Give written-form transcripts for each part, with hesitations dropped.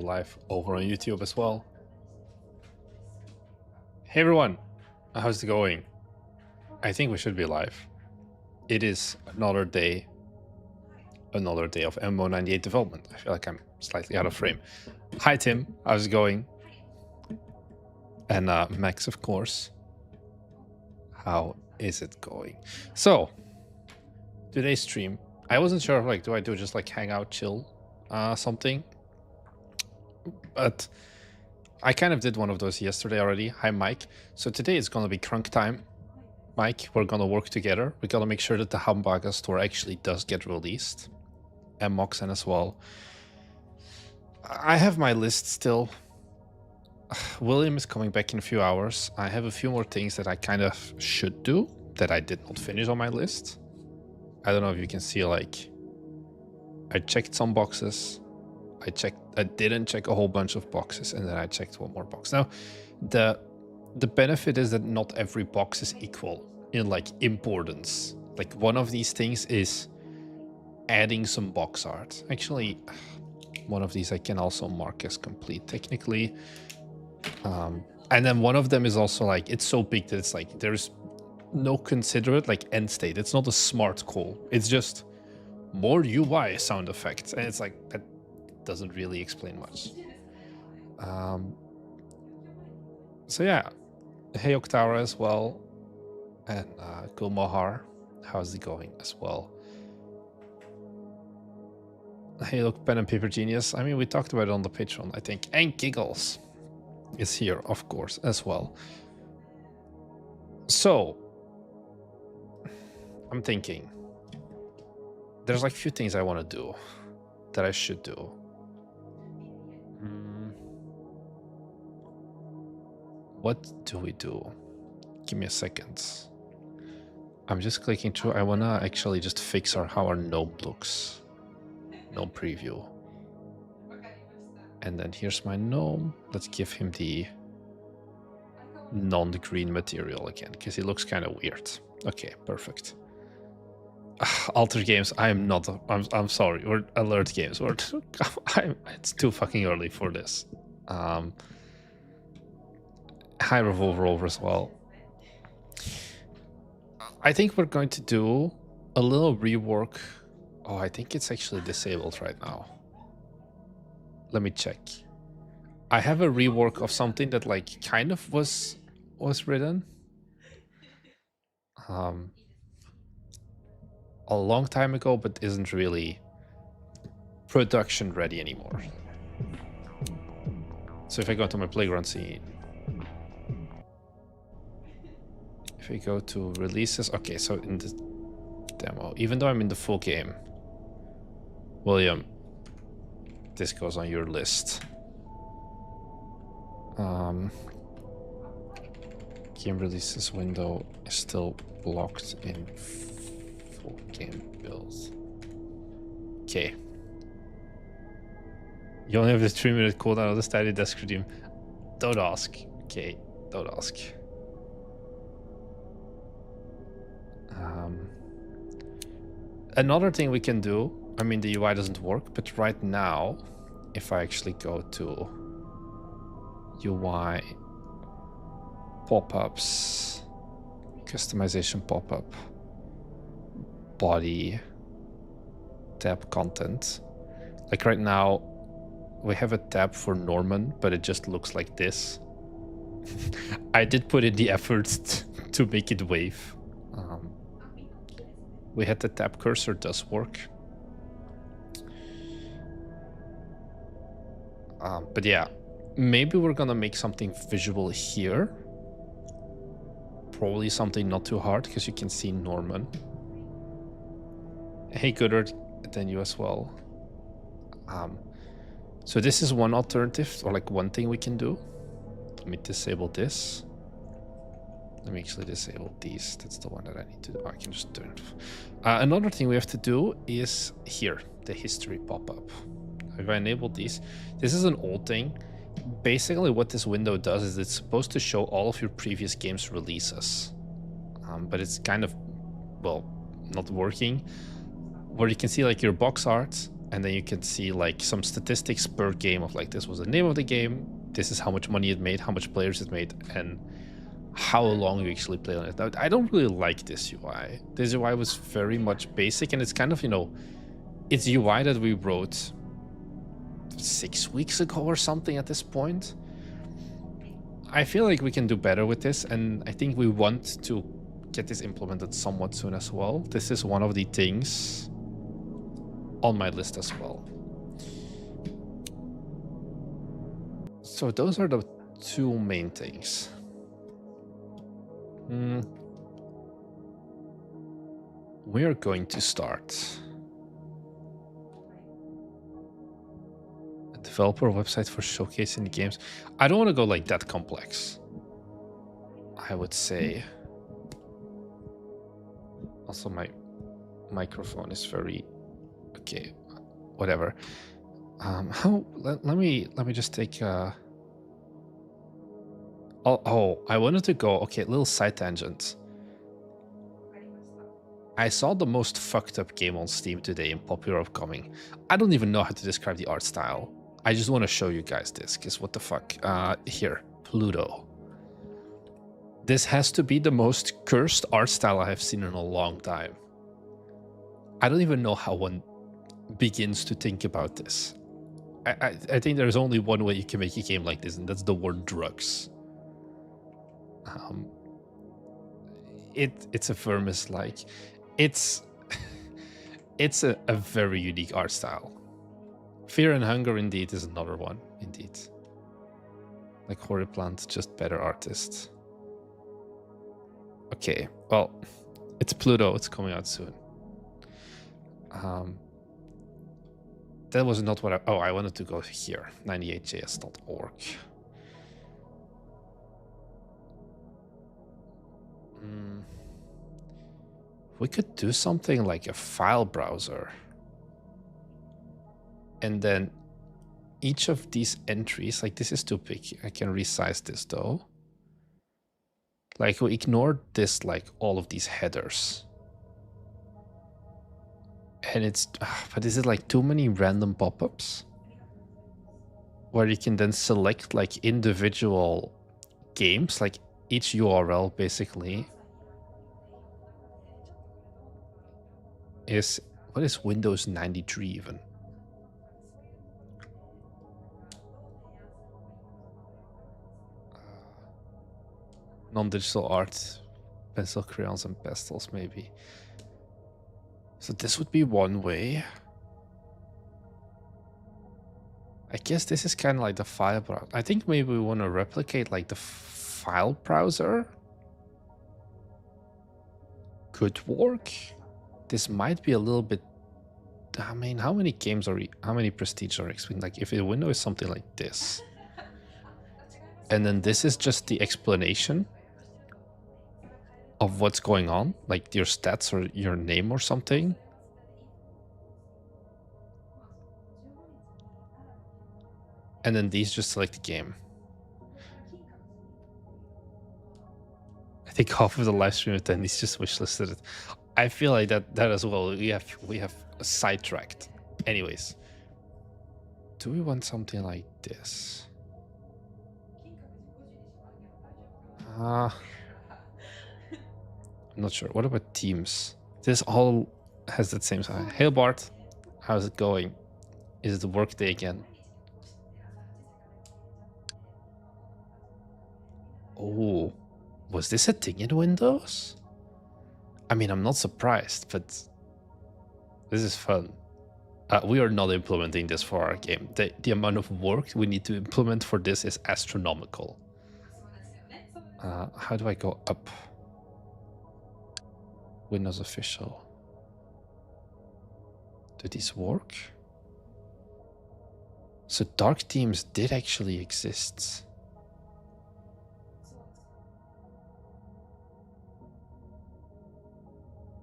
live over on YouTube as well. Hey everyone, how's it going? I think we should be live. It is another day of MMO98 development. I feel like I'm slightly out of frame. Hi Tim, how's it going? And Max, of course. How is it going? So, today's stream, I wasn't sure, like, do I do just like hang out, chill, something? But I kind of did one of those yesterday already. Hi Mike. So today it's gonna be Crunk time. Mike, we're gonna work together. We gotta make sure that the Hamburger store actually does get released. And Moxen as well. I have my list still. William is coming back in a few hours. I have a few more things that I kind of should do that I did not finish on my list. I don't know if you can see, like, I checked some boxes. I didn't check a whole bunch of boxes, and then I checked one more box. Now, the benefit is that not every box is equal in like importance. Like one of these things is adding some box art. Actually, one of these I can also mark as complete technically. And then one of them is also like, it's so big that it's like, there's no considerate like end state. It's not a smart call. It's just more UI sound effects. And it's like, that doesn't really explain much. So yeah, hey Octara as well. And Gulmohar, how's it going as well? Hey look, Pen and Paper Genius. I mean, we talked about it on the Patreon, I think. And Giggles is here, of course, as well. So, I'm thinking, there's like a few things I want to do that I should do. What do we do? Give me a second. I'm just clicking through. I want to actually just fix how our gnome looks. Gnome preview. And then here's my gnome. Let's give him the non-green material again, because he looks kind of weird. Okay, perfect. Alter Games, I am not. I'm sorry. We're Alert Games. It's too fucking early for this. High Revolver over as well. I think we're going to do a little rework. Oh, I think it's actually disabled right now. Let me check. I have a rework of something that like kind of was written a long time ago, but isn't really production ready anymore. So if I go to my playground scene, if we go to releases, okay, so in the demo, even though I'm in the full game, William, this goes on your list. Game releases window is still blocked in full game build. Okay. You only have the 3-minute cooldown of the static desk redeem. Don't ask. Okay, don't ask. Another thing we can do, I mean the UI doesn't work, but right now, if I actually go to UI, pop-ups, customization pop-up, body, tab content. Like right now, we have a tab for Norman, but it just looks like this. I did put in the efforts to make it wave. We had the tab cursor does work. But yeah, maybe we're gonna make something visual here. Probably something not too hard, because you can see Norman. Hey Goodard, then you as well. So this is one alternative, or like one thing we can do. Let me disable this. Let me actually disable these. That's the one that I need to do. I can just turn it off. Another thing we have to do is here, the history pop-up. If I enable these, this is an old thing. Basically what this window does is it's supposed to show all of your previous games releases. But it's kind of, well, not working. Where you can see like your box art And then you can see like some statistics per game of like, this was the name of the game, this is how much money it made, how much players it made, and how long you actually play on it. Now, I don't really like this UI. This UI was very much basic, and it's kind of, you know, it's UI that we wrote 6 weeks ago or something at this point. I feel like we can do better with this, and I think we want to get this implemented somewhat soon as well. This is one of the things on my list as well. So those are the two main things. We are going to start a developer website for showcasing the games. I don't want to go like that complex. I would say. Also, my microphone is very okay. Whatever. Let me just take. Oh, I wanted to go. Okay, little side tangent. I saw the most fucked up game on Steam today in popular upcoming. I don't even know how to describe the art style. I just want to show you guys this, because what the fuck? Here, Pluto. This has to be the most cursed art style I have seen in a long time. I don't even know how one begins to think about this. I think there's only one way you can make a game like this, and that's the word drugs. It's a vermis like. It's a very unique art style. Fear and Hunger indeed is another one, indeed. Like Horriplant, just better artists. Okay, well, it's Pluto, it's coming out soon. That was not what I wanted to go here, 98js.org. We could do something like a file browser. And then each of these entries, like this is too big. I can resize this though. Like we ignore this, like all of these headers. And it's, but is it like too many random pop-ups? Where you can then select like individual games, like each URL basically is, what is Windows 93 even? Non-digital art, pencil, crayons, and pastels, maybe. So this would be one way. I guess this is kind of like the file browser. I think maybe we want to replicate like the file browser. Could work. This might be a little bit. I mean, how many games are how many prestige are expecting? Like if a window is something like this, and then this is just the explanation of what's going on, like your stats or your name or something. And then these just select the game. I think half of the live stream attendees just wishlisted it. I feel like that as well. We have sidetracked. Anyways, do we want something like this? I'm not sure. What about Teams? This all has that same sign. Hey Bart, how's it going? Is it the work day again? Oh, was this a thing in Windows? I mean, I'm not surprised, but this is fun. We are not implementing this for our game. The amount of work we need to implement for this is astronomical. How do I go up? Windows official. Do these work? So dark themes did actually exist.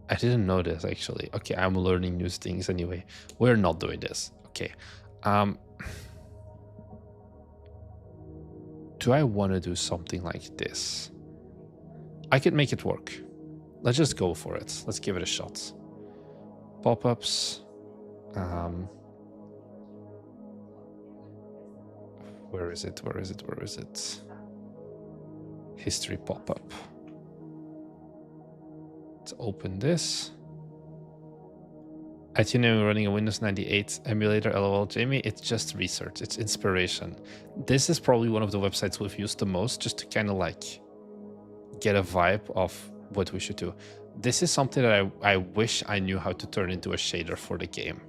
I didn't know this actually. Okay, I'm learning new things anyway. We're not doing this. Okay. Do I want to do something like this? I could make it work. Let's just go for it. Let's give it a shot. Pop-ups. Where is it? Where is it? Where is it? History pop-up. Let's open this. Itinerary running a Windows 98 emulator, LOL. Jamie, it's just research. It's inspiration. This is probably one of the websites we've used the most just to kind of like get a vibe of what we should do. This is something that I wish I knew how to turn into a shader for the game.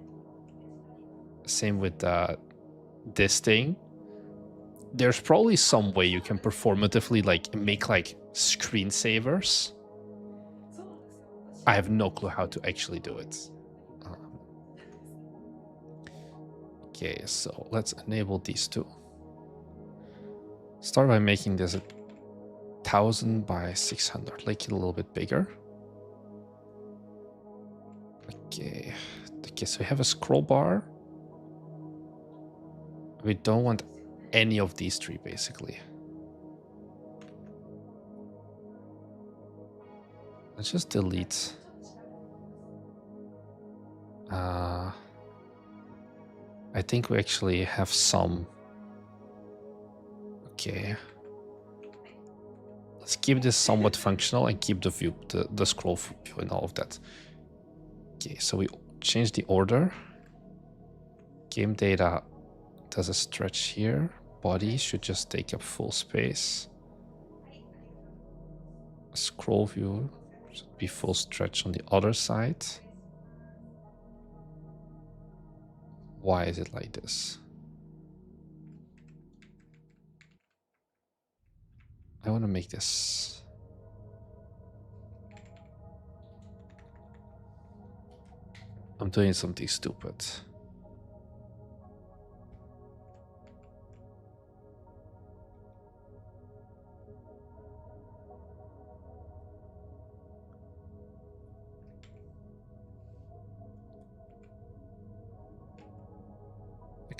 Same with this thing. There's probably some way you can performatively like make like screensavers. I have no clue how to actually do it. Okay, so let's enable these two. Start by making this 1000 by 600, make it a little bit bigger. Okay, so we have a scroll bar. We don't want any of these three, basically. Let's just delete. I think we actually have some. Okay. Let's keep this somewhat functional and keep the view, the scroll view and all of that. Okay, so we change the order. Game data does a stretch here. Body should just take up full space. Scroll view should be full stretch on the other side. Why is it like this? I want to make this. I'm doing something stupid.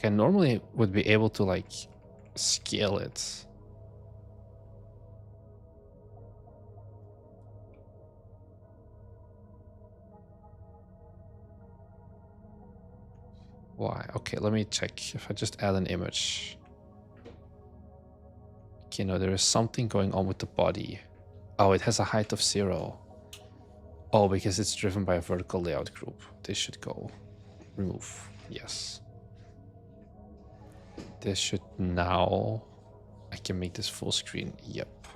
I normally would be able to like scale it. Why? Okay, let me check if I just add an image. Okay, no, there is something going on with the body. Oh, it has a height of 0. Oh, because it's driven by a vertical layout group. This should go. Remove. Yes. This should now... I can make this full screen. Yep.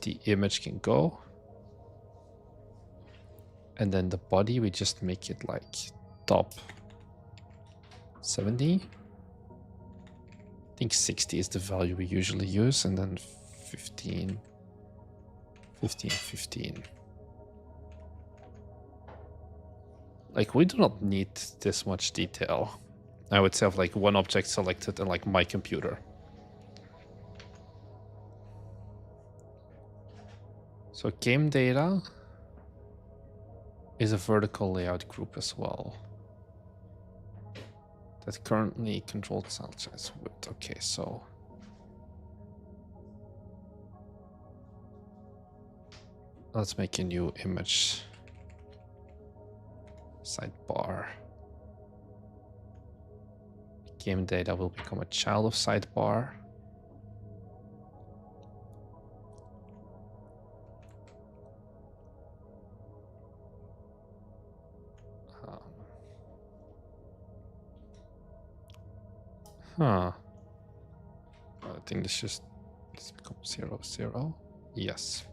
The image can go. And then the body, we just make it like top 70. I think 60 is the value we usually use. And then 15. 15, 15. Like, we do not need this much detail. I would say have like one object selected and like my computer. So game data is a vertical layout group as well. That currently controls cell size width. Okay, so let's make a new image sidebar. Game data will become a child of sidebar. I think this becomes 0, 0. Yes.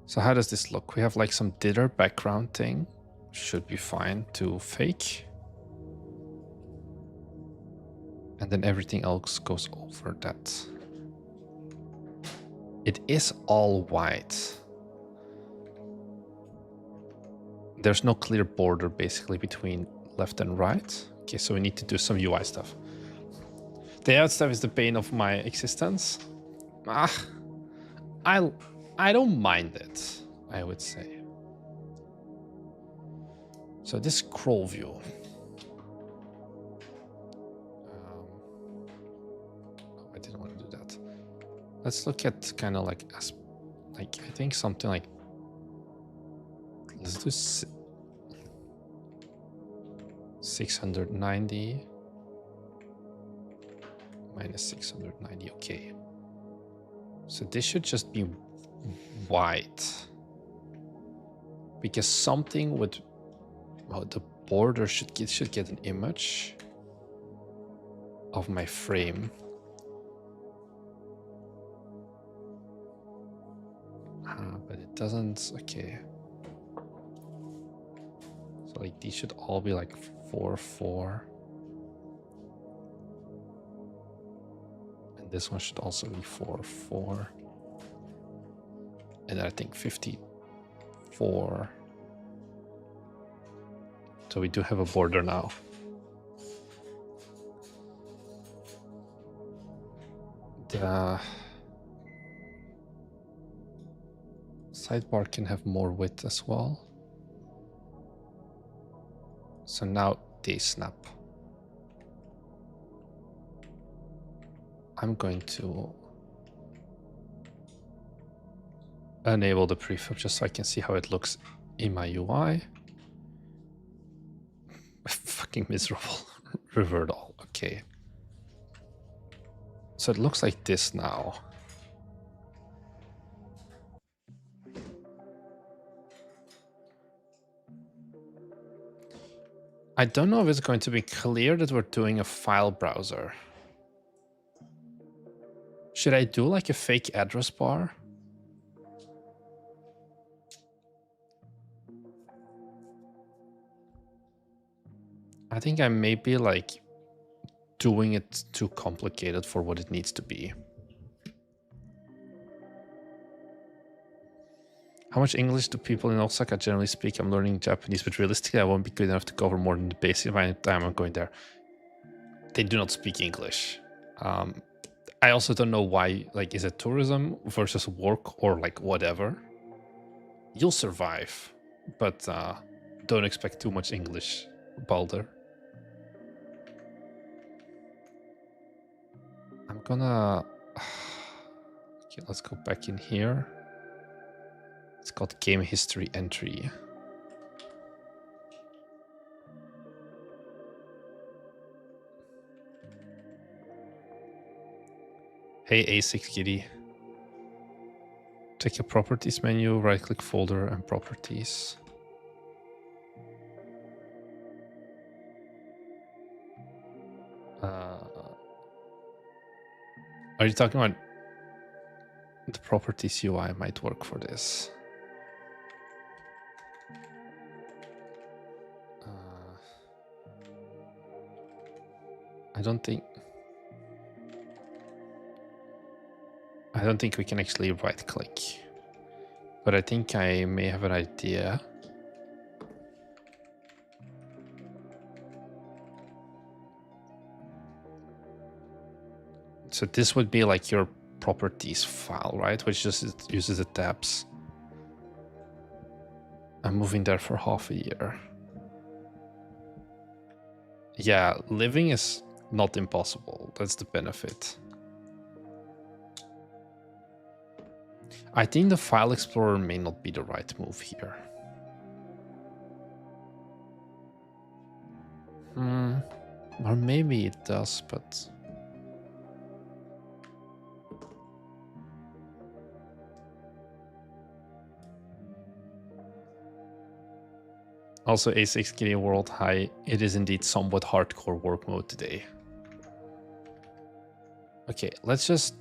So how does this look? We have like some dither background thing. Should be fine to fake. And then everything else goes over that. It is all white. There's no clear border basically between left and right. Okay, so we need to do some UI stuff. The layout stuff is the bane of my existence. I don't mind it, I would say. So this scroll view. I didn't want to do that. Let's look at kind of like I think something like, let's do 690. minus 690. Okay. So this should just be white. Because something would... Well, the border should get an image of my frame. But it doesn't... Okay. So like these should all be like 4, 4. And this one should also be 4, 4. And I think 54. So we do have a border now. The sidebar can have more width as well. So now they snap. I'm going to enable the prefab just so I can see how it looks in my UI. Fucking miserable. Revert all. Okay. So it looks like this now. I don't know if it's going to be clear that we're doing a file browser. Should I do like a fake address bar? I think I may be like doing it too complicated for what it needs to be. How much English do people in Osaka generally speak? I'm learning Japanese, but realistically I won't be good enough to cover more than the basic by the time I'm going there. They do not speak English. I also don't know why, like, is it tourism versus work or like whatever? You'll survive, but don't expect too much English, Balder. I'm gonna... Okay, let's go back in here. It's called game history entry. Hey A6 Kitty. Check your properties menu, right click folder and properties. Are you talking about the properties UI might work for this? I don't think we can actually right click, but I think I may have an idea. So this would be like your properties file, right? Which just uses the tabs. I'm moving there for half a year. Yeah, living is not impossible. That's the benefit. I think the file explorer may not be the right move here. Or maybe it does, but... Also, A6 Kitty World, hi. It is indeed somewhat hardcore work mode today. Okay, let's just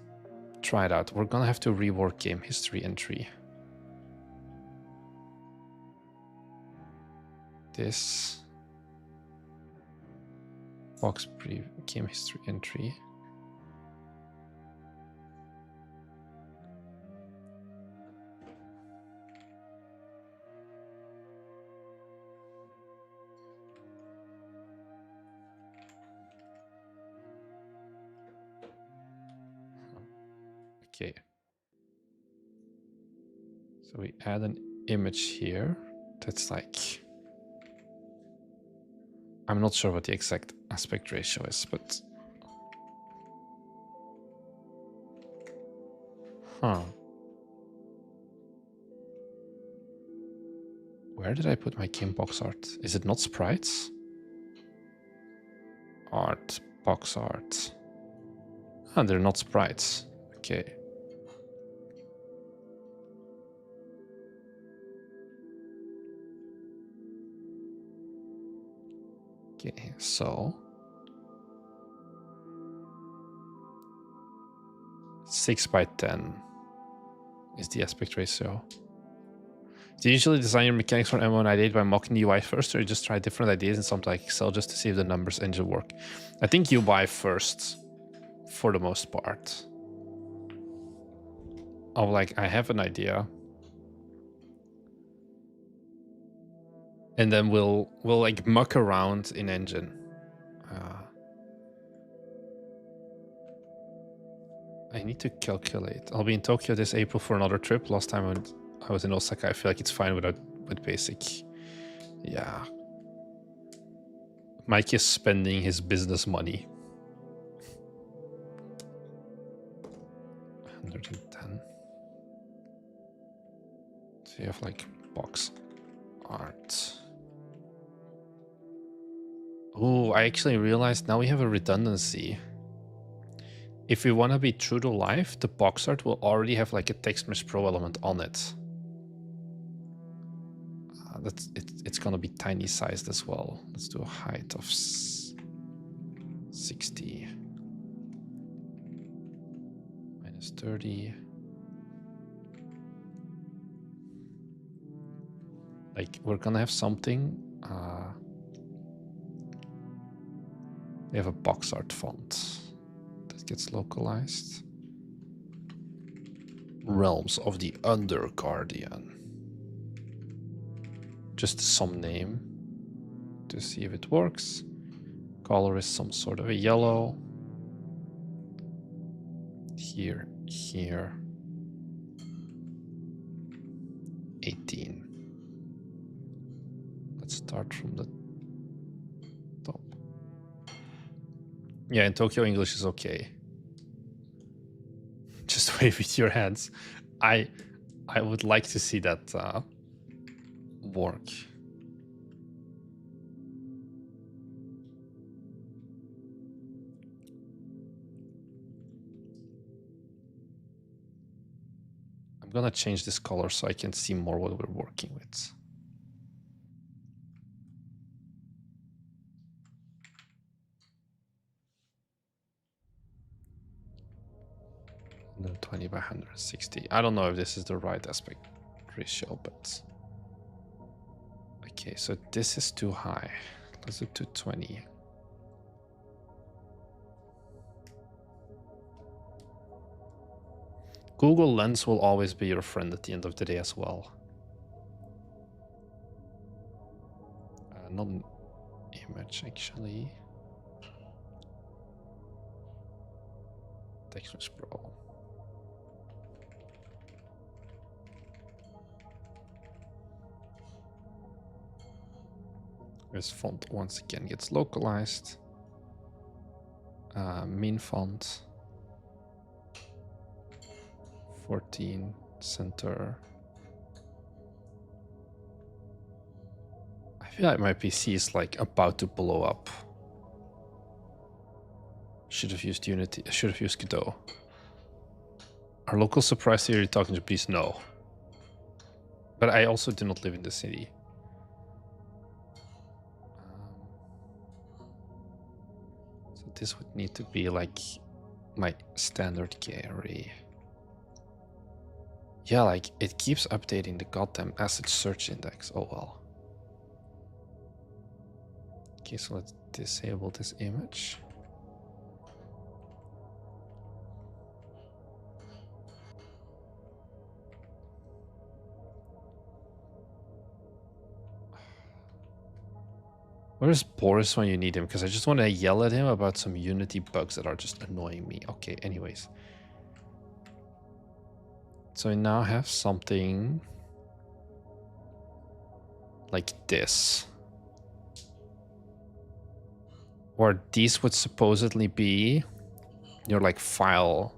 try it out. We're gonna have to rework game history entry. This box game history entry. Okay. So we add an image here. That's like... I'm not sure what the exact aspect ratio is, but... Huh. Where did I put my game box art? Is it not sprites? Art, box art. Oh, they're not sprites. Okay. Okay, so 6:10 is the aspect ratio. Do you usually design your mechanics for MMO98 by mocking the UI first, or you just try different ideas in something like Excel just to see if the numbers engine work? I think UI first, for the most part. Of like, I have an idea, and then we'll like muck around in engine. I need to calculate. I'll be in Tokyo this April for another trip. Last time I was in Osaka. I feel like it's fine with basic. Yeah. Mike is spending his business money. 110. So you have like box art. Oh, I actually realized now we have a redundancy. If we want to be true to life, the box art will already have like a text mesh pro element on it. It's gonna be tiny sized as well. Let's do a height of 60 minus 30. Like we're gonna have something. We have a box art font that gets localized. Realms of the Under Guardian. Just some name to see if it works. Color is some sort of a yellow. Here. 18. Let's start from the top. Yeah, in Tokyo, English is okay. Just wave with your hands. I would like to see that work. I'm gonna change this color so I can see more what we're working with. And 20 by 160. I don't know if this is the right aspect ratio, but okay, so this is too high. Let's do 220. Google Lens will always be your friend at the end of the day as well. Not an image, actually. TextMesh Pro. This font once again gets localized. Min font. 14 center. I feel like my PC is like about to blow up. Should have used Unity. I should have used Godot. Are local surprise theory talking to please? No. But I also do not live in the city. So this would need to be like my standard carry. Yeah, like it keeps updating the goddamn asset search index. Oh well. Okay, so let's disable this image. Where's Boris when you need him? Because I just want to yell at him about some Unity bugs that are just annoying me. Okay, anyways. So I now have something like this. Or these would supposedly be your like file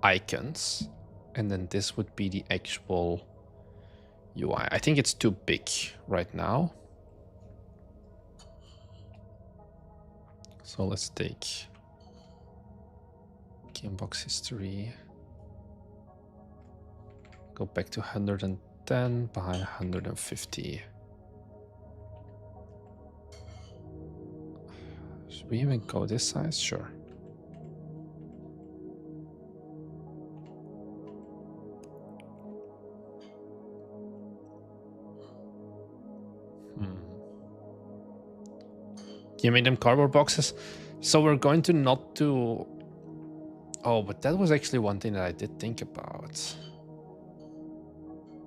icons. And then this would be the actual UI. I think it's too big right now. So let's take game box history. Go back to 110, behind 150. Should we even go this size? Sure. You made them cardboard boxes? So we're going to not do... Oh, but that was actually one thing that I did think about.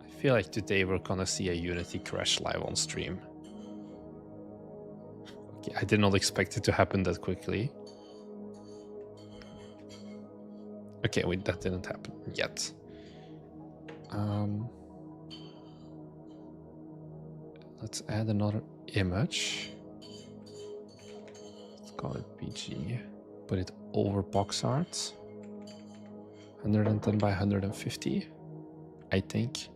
I feel like today we're gonna see a Unity crash live on stream. Okay, I did not expect it to happen that quickly. Okay, wait, that didn't happen yet. Let's add another image. Let's call it PG. Put it over box art. 110 by 150, I think.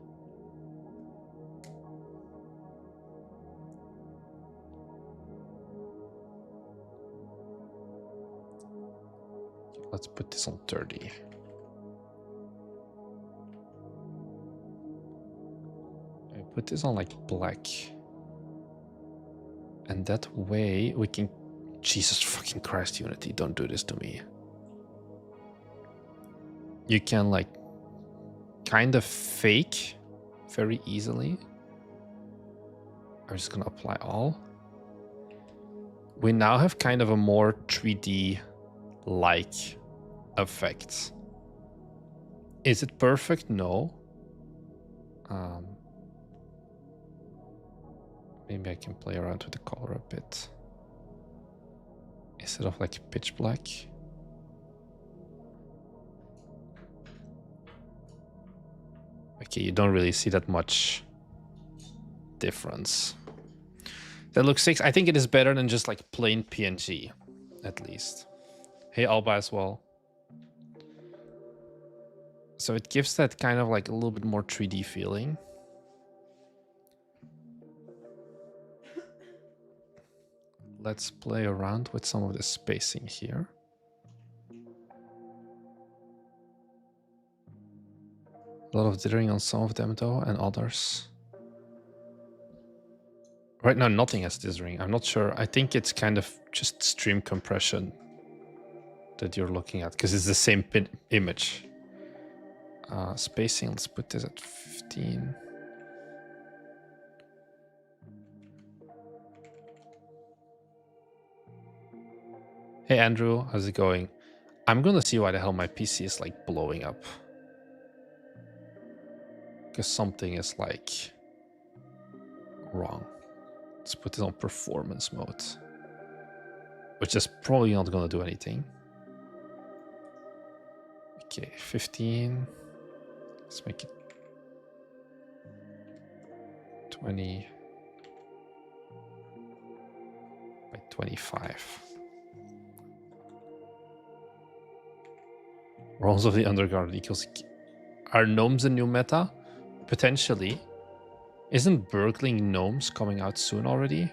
Let's put this on 30. I put this on like black. And that way we can... Jesus fucking Christ, Unity, don't do this to me. You can like kind of fake very easily. I'm just gonna apply all. We now have kind of a more 3D-like effect. Is it perfect? No. Maybe I can play around with the color a bit. Instead of like pitch black. Okay, you don't really see that much difference. That looks sick. I think it is better than just like plain PNG, at least. Hey, Alba as well. So it gives that kind of like a little bit more 3D feeling. Let's play around with some of the spacing here. A lot of dithering on some of them though, and others. Right now, nothing has dithering. I'm not sure. I think it's kind of just stream compression that you're looking at, because it's the same image. Spacing, let's put this at 15. Hey Andrew, how's it going? I'm gonna see why the hell my PC is like blowing up. Because something is like wrong. Let's put it on performance mode. Which is probably not gonna do anything. Okay, 15. Let's make it 20 by 25. Rolls of the Underguard equals... Are gnomes a new meta? Potentially. Isn't burgling gnomes coming out soon already?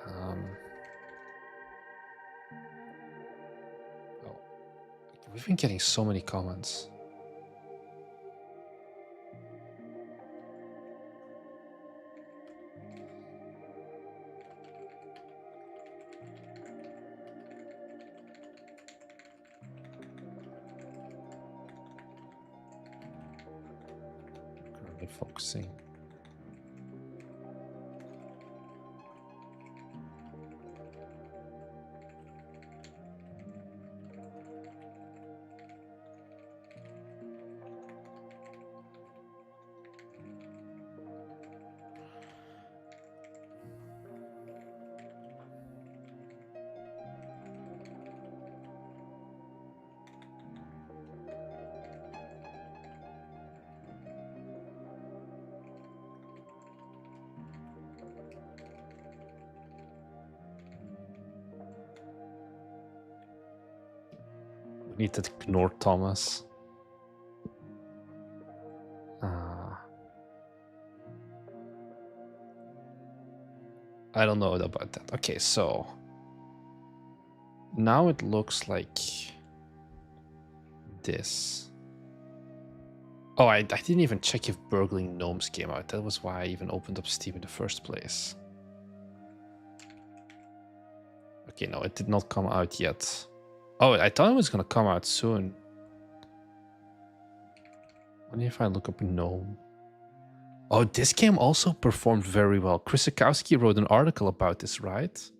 Oh. We've been getting so many comments. Focusing. We need to ignore Thomas. I don't know about that. Okay, so Now it looks like this. Oh, I didn't even check if Burgling Gnomes came out. That was why I even opened up Steam in the first place. Okay, no, it did not come out yet. Oh, I thought it was gonna come out soon. What if I look up Gnome? Oh, this game also performed very well. Krzyzewski wrote an article about this, right?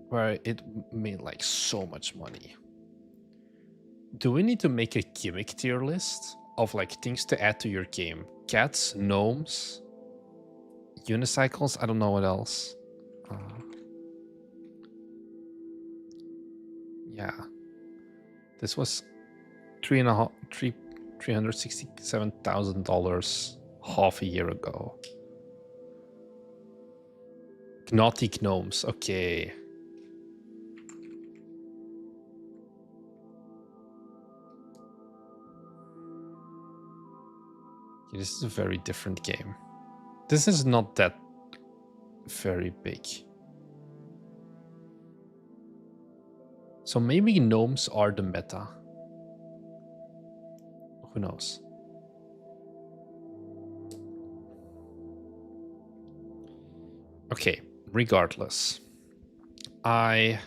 Where it made like so much money. Do we need to make a gimmick tier list of like things to add to your game? Cats, gnomes, unicycles, I don't know what else. Yeah. This was $367,000 half a year ago. Naughty gnomes, okay. This is a very different game. This is not that very big. So maybe gnomes are the meta. Who knows? Okay, regardless. I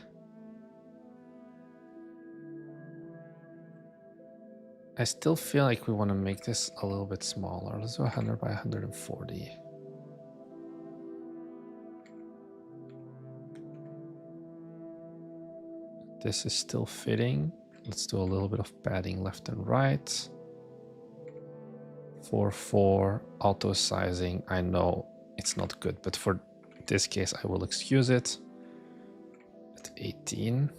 still feel like we want to make this a little bit smaller. Let's do 100 by 140. This is still fitting. Let's do a little bit of padding left and right. 4:4 auto sizing. I know it's not good, but for this case, I will excuse it. At 18.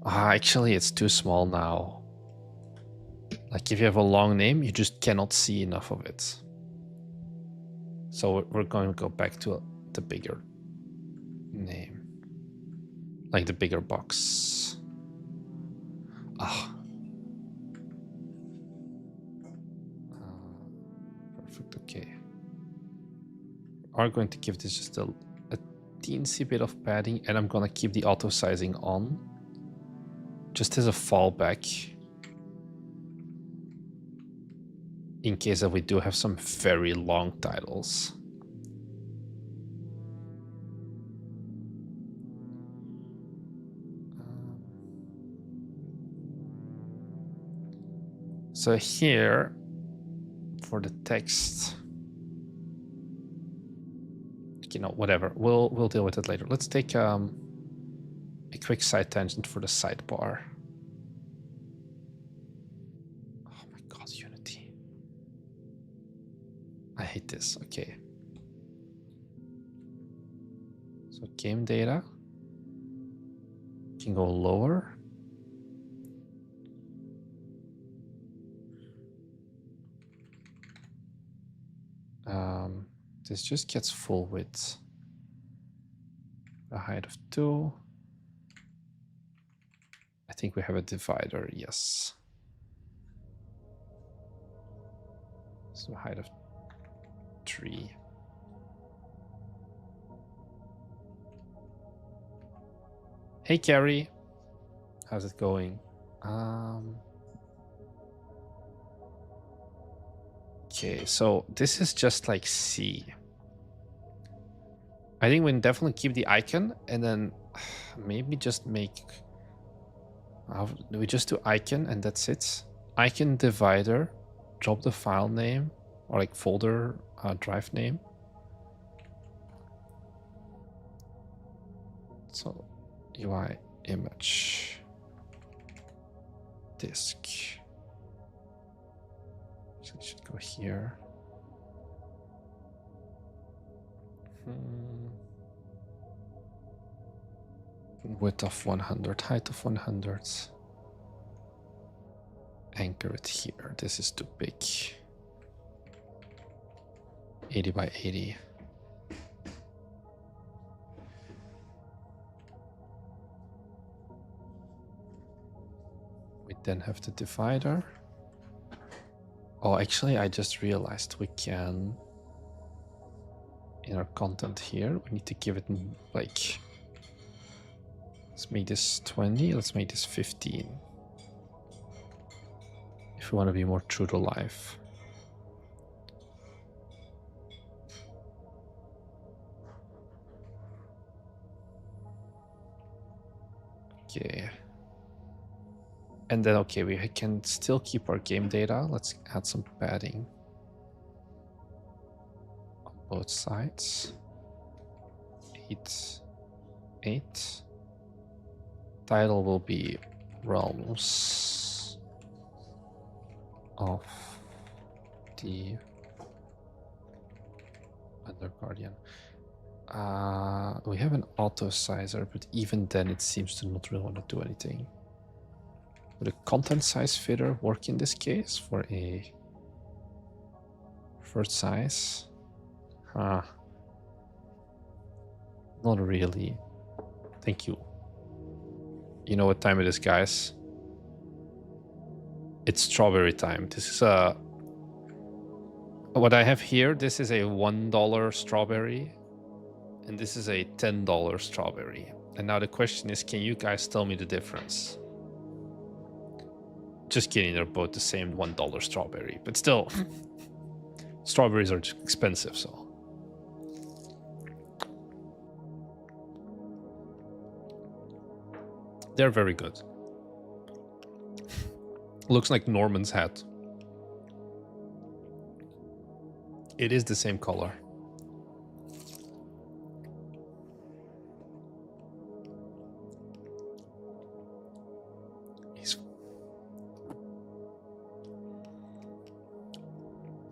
Actually, it's too small now. Like if you have a long name, you just cannot see enough of it. So we're going to go back to the bigger name. Like the bigger box. Perfect, okay. We are going to give this just a teensy bit of padding, and I'm gonna keep the auto sizing on. Just as a fallback. In case that we do have some very long titles. So here, for the text, you know, whatever, we'll deal with it later. Let's take a quick side tangent for the sidebar. Oh my god, Unity. I hate this. Okay. So game data can go lower. This just gets full width. A height of 2. I think we have a divider, yes. So height of 3. Hey Carrie, how's it going? Okay, so this is just like C. I think we can definitely keep the icon and then maybe just make... we just do icon and that's it. Icon divider, drop the file name or like folder drive name. So UI image disk. So it should go here. Width of 100, height of 100. Anchor it here. This is too big. 80 by 80. We then have the divider. Oh, actually, I just realized we can in our content here. We need to give it like, let's make this 20, let's make this 15. If we want to be more true to life. Okay. And then, okay, we can still keep our game data. Let's add some padding on both sides. 8, 8. Title will be Realms of the Under Guardian. We have an auto sizer, but even then it seems to not really want to do anything. Would a content size fitter work in this case for a first size? Not really. Thank you. You know what time it is, guys? It's strawberry time. This is what I have here. This is a $1 strawberry, and this is a $10 strawberry. And now the question is, can you guys tell me the difference? Just kidding, they're both the same $1 strawberry, but still, strawberries are expensive, so. They're very good. Looks like Norman's hat. It is the same color.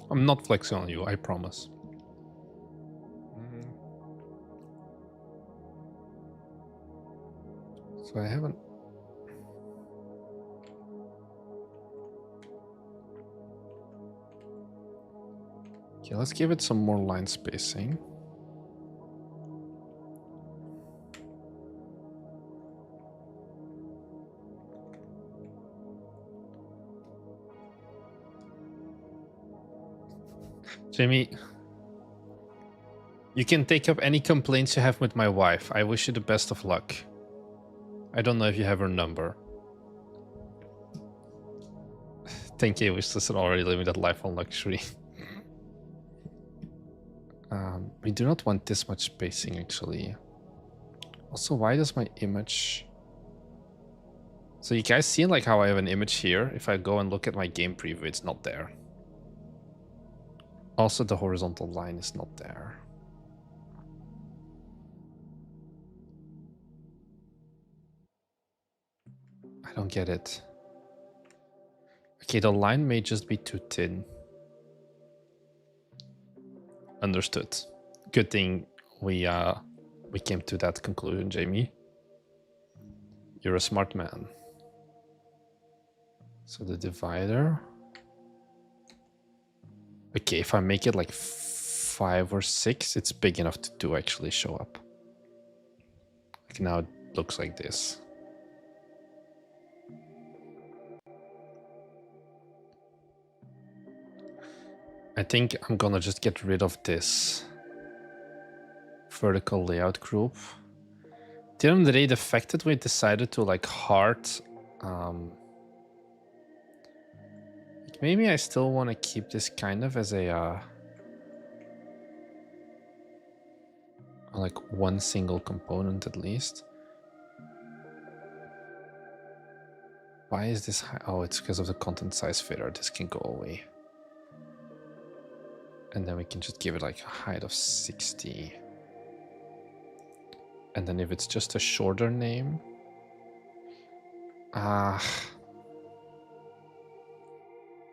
I'm not flexing on you, I promise. So I haven't... Okay, let's give it some more line spacing. Jamie, you can take up any complaints you have with my wife. I wish you the best of luck. I don't know if you have her number. 10k wishlist and already living that life on luxury. We do not want this much spacing, actually. Also, why does my image... So you guys see like how I have an image here? If I go and look at my game preview, it's not there. Also, the horizontal line is not there. I don't get it. Okay, the line may just be too thin. Understood. Good thing we came to that conclusion, Jamie. You're a smart man. So the divider. Okay, if I make it like 5 or 6, it's big enough to actually show up. Like now it looks like this. I think I'm gonna just get rid of this vertical layout group. At the end of the day, the fact that we decided to like hard... maybe I still want to keep this kind of as a... like one single component at least. Why is this high? Oh, it's because of the content size fitter. This can go away. And then we can just give it like a height of 60. And then if it's just a shorter name...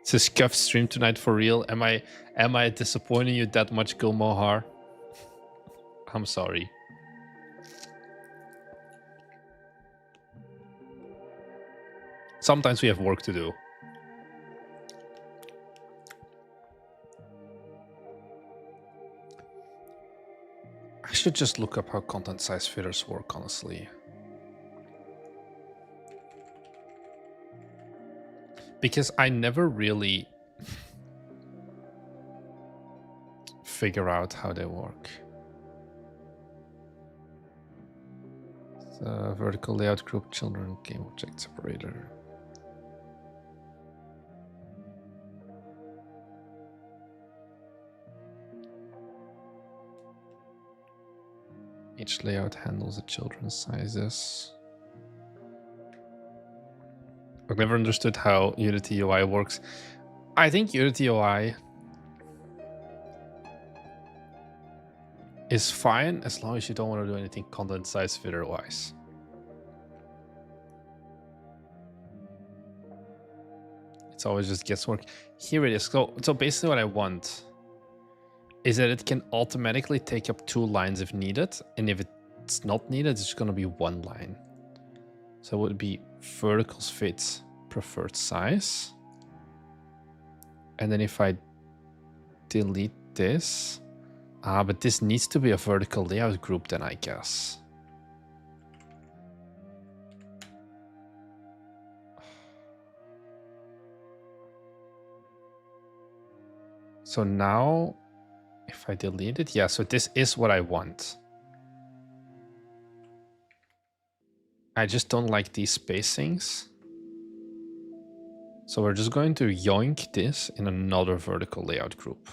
It's a scuffed stream tonight for real. Am I disappointing you that much, Gilmohar? I'm sorry. Sometimes we have work to do. I should just look up how content size fitters work, honestly. Because I never really figure out how they work. Vertical layout group, children, game object separator. Each layout handles the children's sizes. I've never understood how Unity UI works. I think Unity UI is fine as long as you don't want to do anything content size filler wise. It's always just guesswork. Here it is. So basically what I want is that it can automatically take up 2 lines if needed. And if it's not needed, it's just going to be 1 line. So it would be verticals fit preferred size. And then if I delete this, but this needs to be a vertical layout group then, I guess. So now, if I delete it, yeah, so this is what I want. I just don't like these spacings. So we're just going to yoink this in another vertical layout group.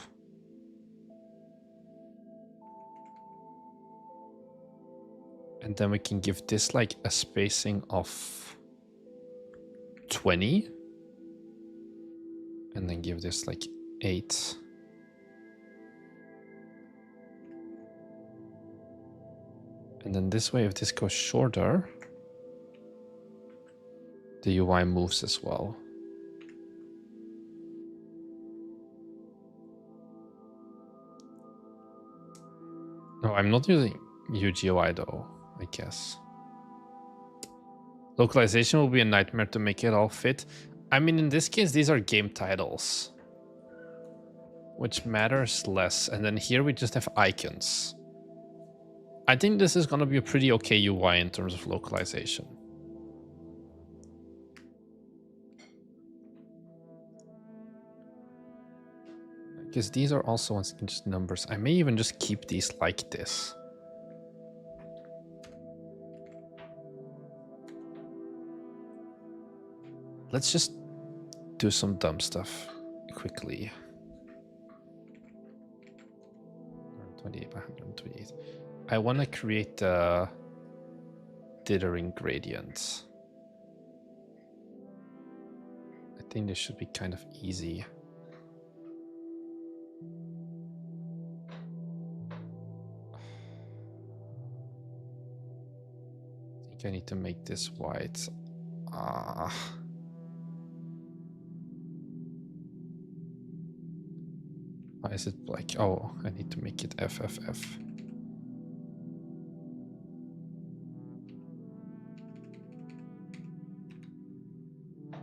And then we can give this like a spacing of 20. And then give this like 8. And then this way, if this goes shorter, the UI moves as well. No, I'm not using UGUI though, I guess. Localization will be a nightmare to make it all fit. I mean, in this case, these are game titles, which matters less. And then here we just have icons. I think this is going to be a pretty okay UI in terms of localization. Because these are also just numbers. I may even just keep these like this. Let's just do some dumb stuff quickly. 128 by 128. I want to create the dithering gradient. I think this should be kind of easy. I think I need to make this white. Why is it black? Oh, I need to make it FFF.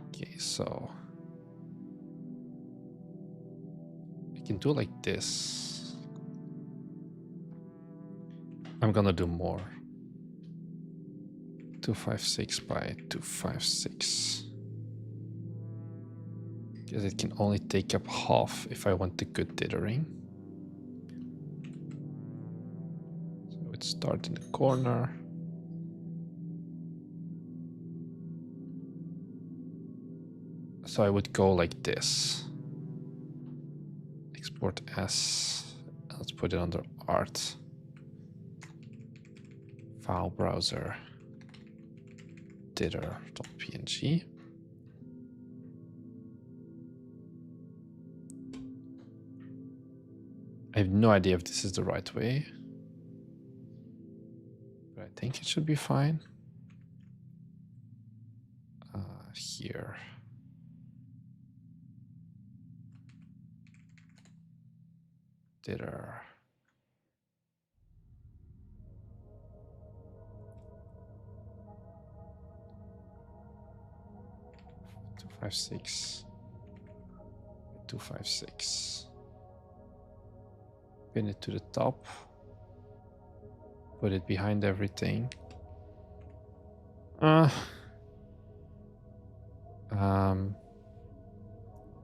Okay, so I can do like this. I'm gonna do more. 256 by 256. Because it can only take up half if I want the good dithering. So it would start in the corner. So I would go like this. Export as. Let's put it under art. File browser. Dither.png. I have no idea if this is the right way, but I think it should be fine. Here. Dither. Two, 5, 6. 256. Pin it to the top. Put it behind everything.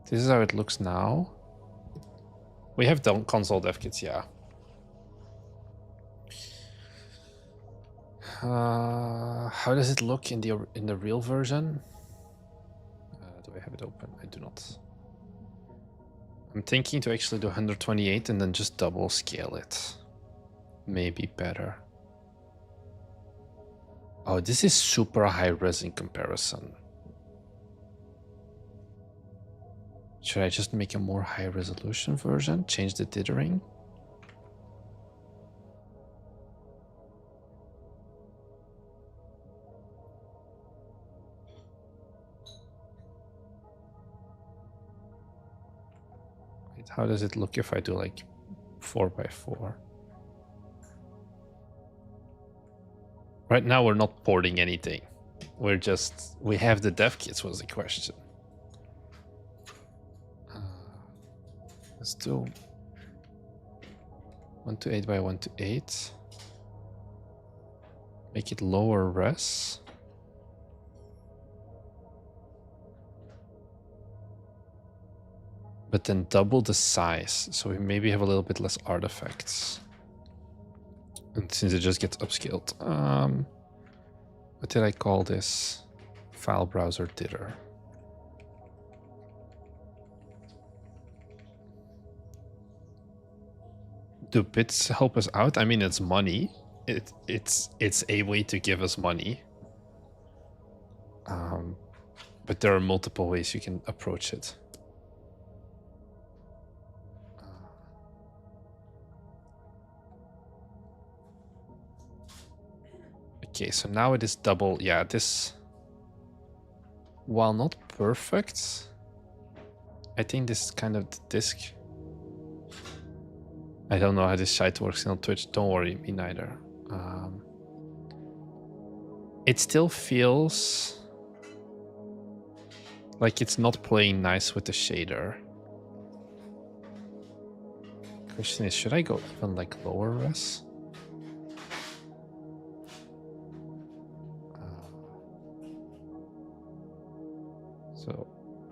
This is how it looks now. We have done console dev kits, yeah. How does it look in the real version? Do I have it open? I do not. I'm thinking to actually do 128 and then just double scale it. Maybe better. Oh, this is super high res in comparison. Should I just make a more high resolution version? Change the dithering? Wait, how does it look if I do like 4x4? Right now we're not porting anything. We have the dev kits was the question. Let's do 1 to 8 by 1 to 8. Make it lower res. But then double the size, so we maybe have a little bit less artifacts. And since it just gets upscaled. What did I call this? File browser dither. Do bits help us out? I mean, it's money. It's a way to give us money. But there are multiple ways you can approach it. Okay, so now it is double. Yeah, this, while not perfect, I think this is kind of the disk. I don't know how this site works on Twitch. Don't worry, me neither. It still feels like it's not playing nice with the shader. Question is, should I go even like lower res? So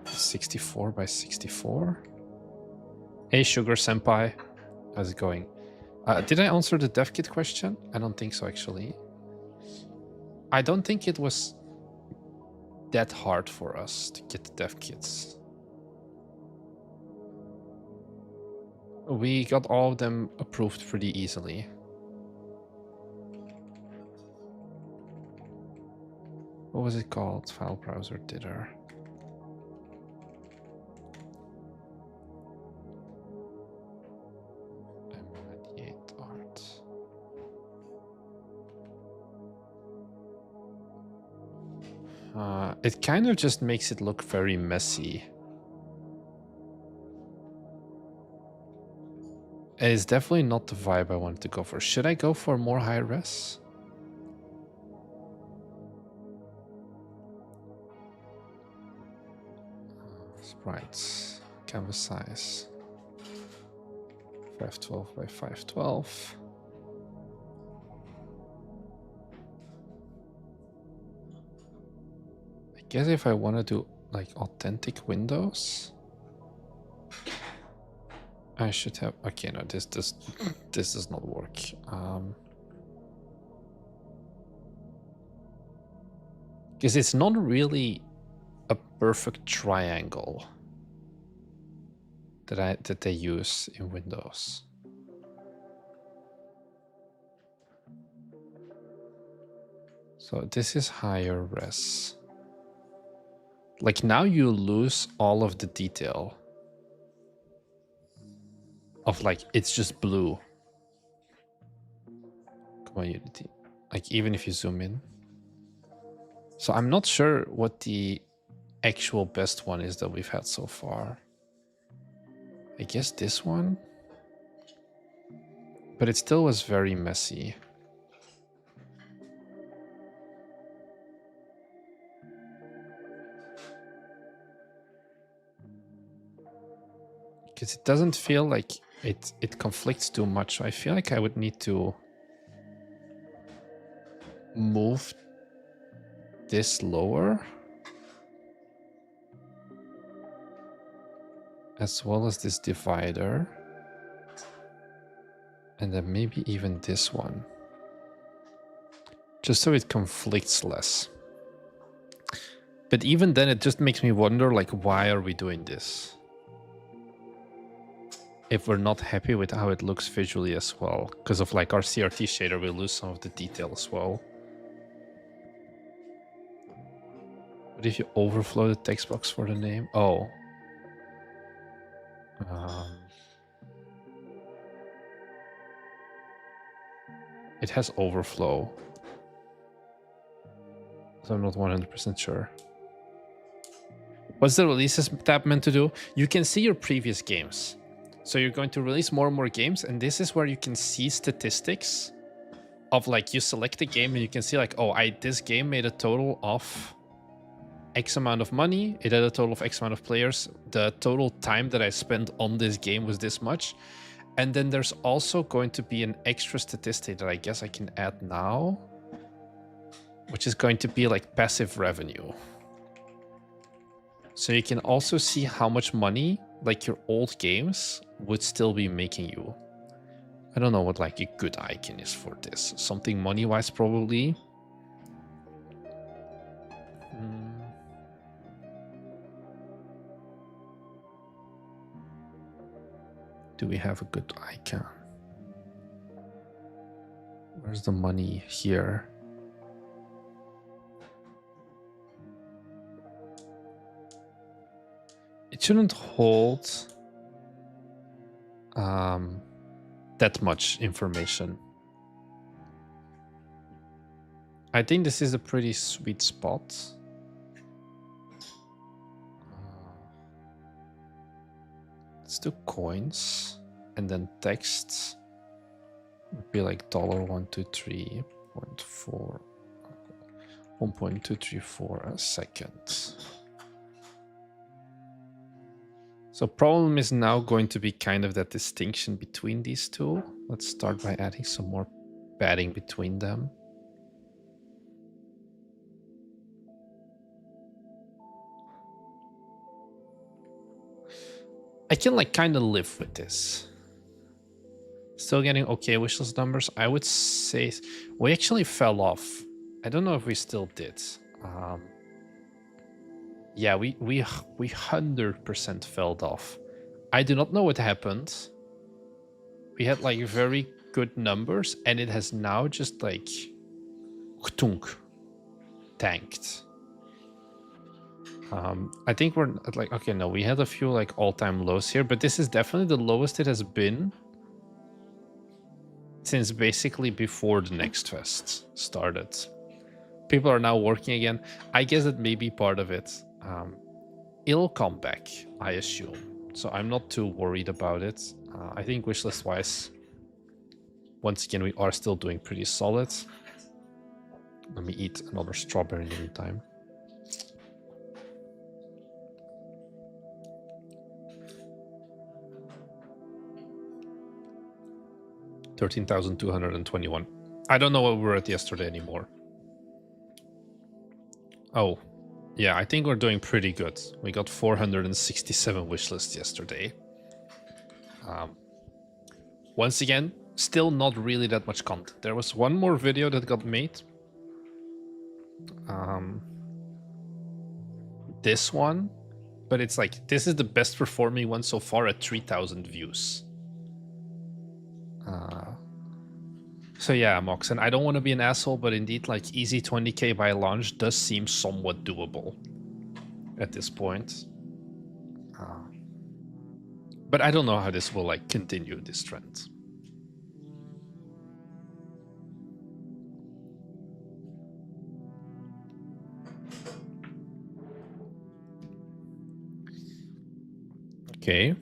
64 by 64. Hey, Sugar Senpai. How's it going? Did I answer the dev kit question? I don't think so, actually. I don't think it was that hard for us to get the dev kits. We got all of them approved pretty easily. What was it called? File browser dither. MMO98 art. It kind of just makes it look very messy. It is definitely not the vibe I wanted to go for. Should I go for more high res? Sprites, canvas size, 512 by 512. I guess if I want to do like authentic windows, I should have. Okay, no, this does not work. Because it's not really a perfect triangle that they use in Windows. So this is higher res. Like now you lose all of the detail of like it's just blue. Come on, Unity. Like even if you zoom in. So I'm not sure what the actual best one is that we've had so far. I guess this one. But it still was very messy. Because it doesn't feel like it conflicts too much. So I feel like I would need to move this lower. As well as this divider. And then maybe even this one. just so it conflicts less. But even then, it just makes me wonder, like, why are we doing this? If we're not happy with how it looks visually as well. Because of, like, our CRT shader, we lose some of the detail as well. What if you overflow the text box for the name? Oh. It has overflow. So I'm not 100% sure. What's the releases tab meant to do? You can see your previous games. So you're going to release more and more games, and this is where you can see statistics of, like, you select a game and you can see, like, oh, this game made a total of X amount of money. It had a total of X amount of players. The total time that I spent on this game was this much. And then there's also going to be an extra statistic that I guess I can add now, which is going to be like passive revenue. So you can also see how much money, like, your old games would still be making you. I don't know what, like, a good icon is for this. Something money-wise, probably. Do we have a good icon? Where's the money here? It shouldn't hold that much information. I think this is a pretty sweet spot. Let's do coins, and then text would be like $123.4 1.234 a second. So problem is now going to be kind of that distinction between these two. Let's start by adding some more padding between them. I can, like, kind of live with this. Still getting okay wishlist numbers. I would say we actually fell off. I don't know if we still did. Yeah, we 100% fell off. I do not know what happened. We had, like, very good numbers, and it has now just, like, tanked. I think we're at, like, okay, no, we had a few, like, all-time lows here, but this is definitely the lowest it has been since basically before the Next Fest started. People are now working again. I guess that may be part of it. It'll come back, I assume. So I'm not too worried about it. I think wishlist-wise, once again, we are still doing pretty solid. Let me eat another strawberry in the meantime. $13,221. I don't know what we were at yesterday anymore. Oh, yeah, I think we're doing pretty good. We got 467 wishlists yesterday. Once again, still not really that much content. There was one more video that got made. This one, but it's like, this is the best performing one so far at 3,000 views. So yeah, Mox, and I don't want to be an asshole, but indeed, like, easy 20k by launch does seem somewhat doable at this point. But I don't know how this will, like, continue this trend. Okay.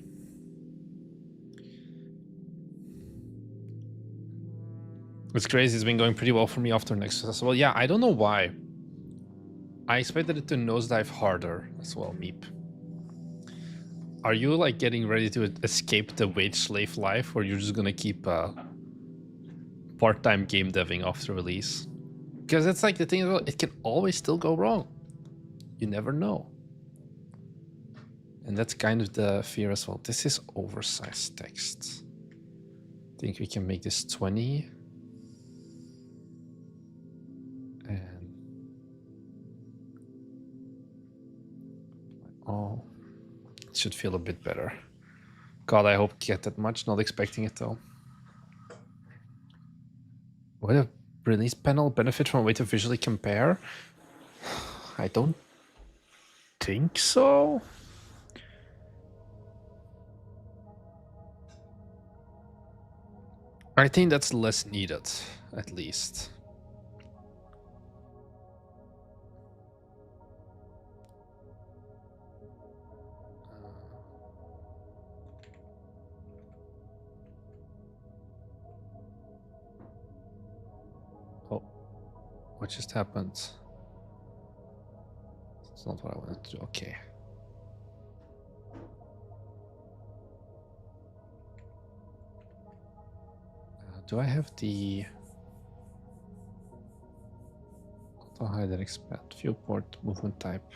It's crazy, it's been going pretty well for me after Next Festival. Yeah, I don't know why. I expected it to nosedive harder as well, Meep. Are you, like, getting ready to escape the wage slave life, or you're just gonna keep part-time game deving after release? Because it's like the thing, it can always still go wrong. You never know. And that's kind of the fear as well. This is oversized text. I think we can make this 20. should feel a bit better. God, I hope to get that much. Not expecting it though. Would a release panel benefit from a way to visually compare? I don't think so. I think that's less needed, at least. Oh, what just happened? It's not what I wanted to do. Okay. Do I have the auto hide and expand viewport movement type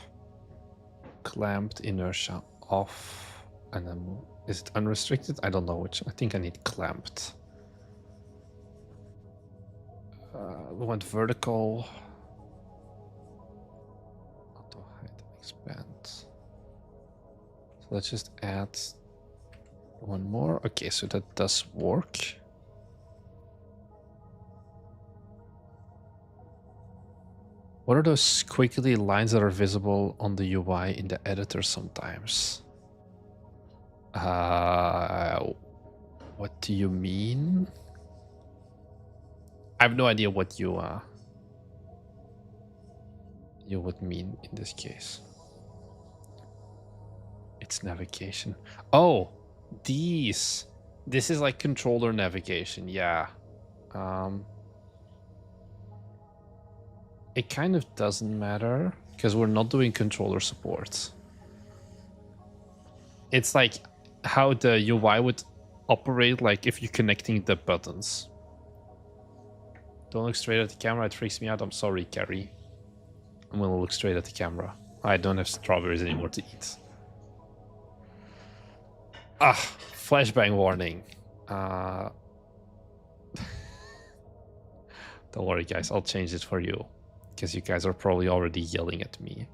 clamped inertia off and then move? Is it unrestricted? I don't know which. I think I need clamped. We want vertical. Auto hide and expand. So let's just add one more. Okay, so that does work. What are those squiggly lines that are visible on the UI in the editor sometimes? What do you mean? I have no idea what you would mean in this case. It's navigation. Oh, these. This is like controller navigation, yeah. It kind of doesn't matter because we're not doing controller support. It's like how the UI would operate, like if you're connecting the buttons. Don't look straight at the camera, it freaks me out. I'm sorry, Carrie. I'm gonna look straight at the camera. I don't have strawberries anymore to eat. Flashbang warning. Don't worry, guys, I'll change it for you. Because you guys are probably already yelling at me.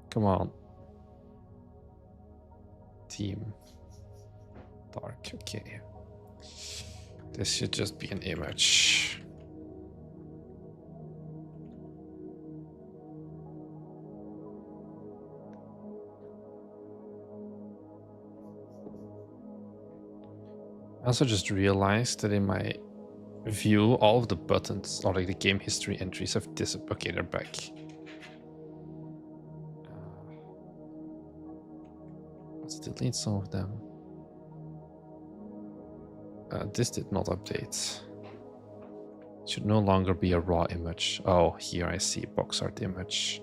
Come on. Team. Dark, okay. This should just be an image. I also just realized that in my view, all of the buttons, or like the game history entries, have disappeared. Okay, they're back. Let's delete some of them. This did not update. It should no longer be a raw image. Oh, here I see box art image.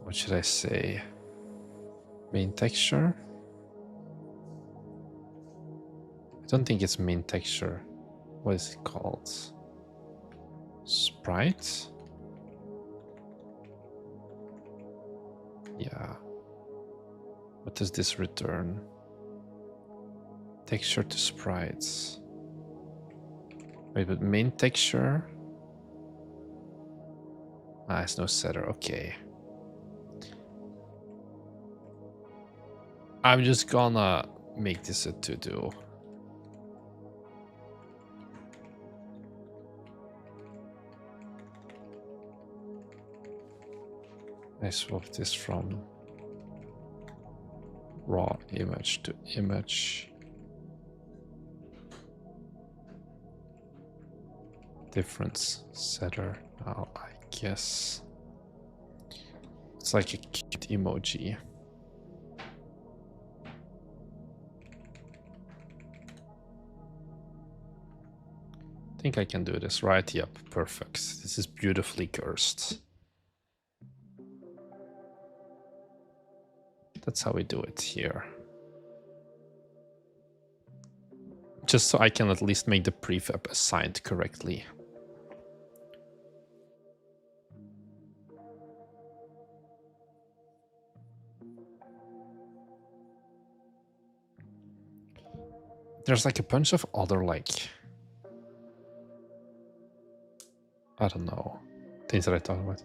What should I say? Main texture? I don't think it's main texture. What is it called? Sprite? Yeah. What does this return? Texture to sprites. Wait, but main texture? It's no setter. Okay. I'm just gonna make this a to-do. I swap this from raw image to image. Difference setter. Oh, I guess it's like a cute emoji. I think I can do this, right? Yep, perfect. This is beautifully cursed. That's how we do it here. Just so I can at least make the prefab assigned correctly. There's like a bunch of other like, I don't know, things that I thought about.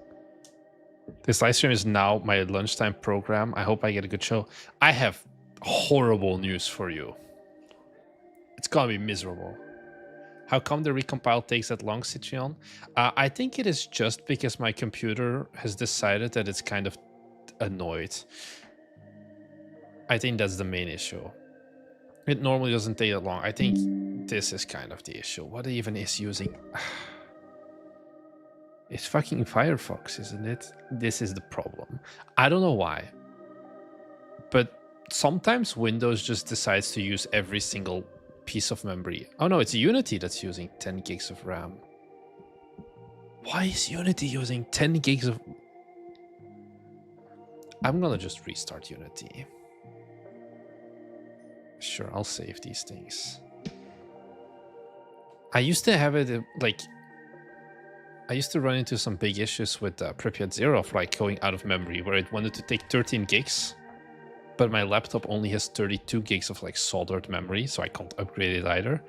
This live stream is now my lunchtime program. I hope I get a good show. I have horrible news for you. It's gonna be miserable. How come the recompile takes that long, Citrion? I think it is just because my computer has decided that it's kind of annoyed. I think that's the main issue. It normally doesn't take that long. I think this is kind of the issue. What even is using? It's fucking Firefox, isn't it? This is the problem. I don't know why. But sometimes Windows just decides to use every single piece of memory. Oh no, it's Unity that's using 10 gigs of RAM. Why is Unity using 10 gigs of... I'm gonna just restart Unity. Sure, I'll save these things. I used to have it like... I used to run into some big issues with Pripyat Zero of like going out of memory where it wanted to take 13 gigs. But my laptop only has 32 gigs of like soldered memory, so I can't upgrade it either.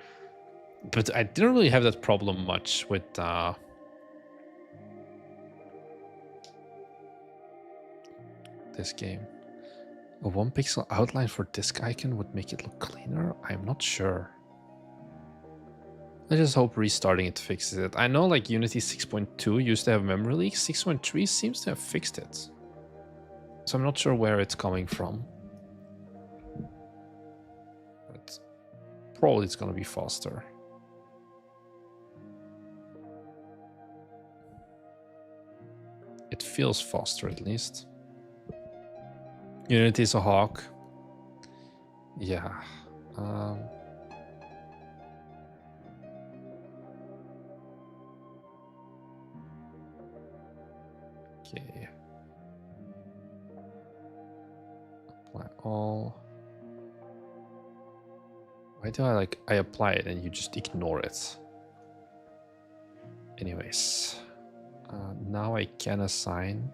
But I didn't really have that problem much with this game. A 1 pixel outline for disk icon would make it look cleaner? I'm not sure. I just hope restarting it fixes it. I know like Unity 6.2 used to have memory leaks. 6.3 seems to have fixed it. So I'm not sure where it's coming from. But probably it's going to be faster. It feels faster at least. Unity is a hawk. Yeah. Okay. Apply all. Why do I apply it and you just ignore it? Anyways. Now I can assign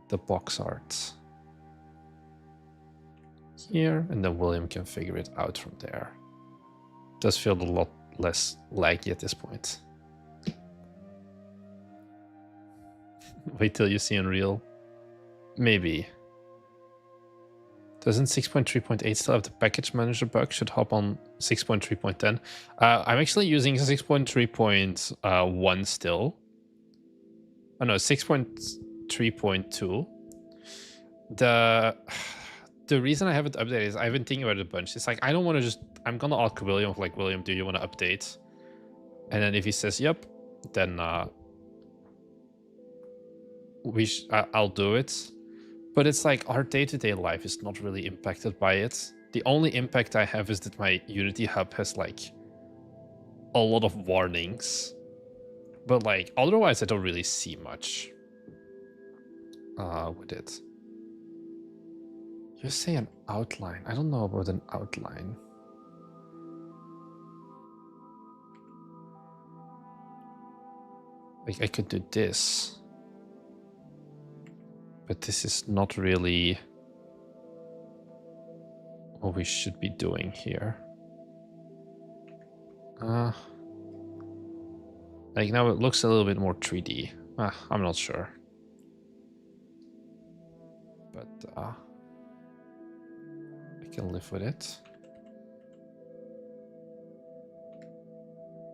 the box art here, and then William can figure it out from there. Does feel a lot less laggy at this point. Wait till you see Unreal. Maybe. Doesn't 6.3.8 still have the package manager bug? Should hop on 6.3.10. I'm actually using 6.3.1 still. Oh no, 6.3.2. The reason I haven't updated is I've been thinking about it a bunch. It's like I don't want to just... I'm gonna ask William, like, William, do you want to update? And then if he says yep, then I'll do it. But it's like our day-to-day life is not really impacted by it. The only impact I have is that my Unity hub has like a lot of warnings. But like otherwise I don't really see much with it. You say an outline. I don't know about an outline. Like I could do this. But this is not really what we should be doing here. Like now it looks a little bit more 3D. I'm not sure. But I can live with it.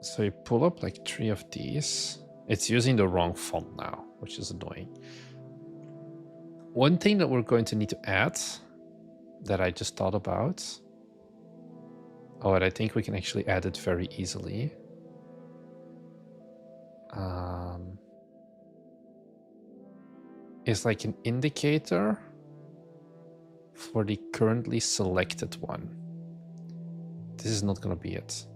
So you pull up like 3 of these. It's using the wrong font now, which is annoying. One thing that we're going to need to add that I just thought about. Oh, and I think we can actually add it very easily. Is like an indicator for the currently selected one. This is not going to be it.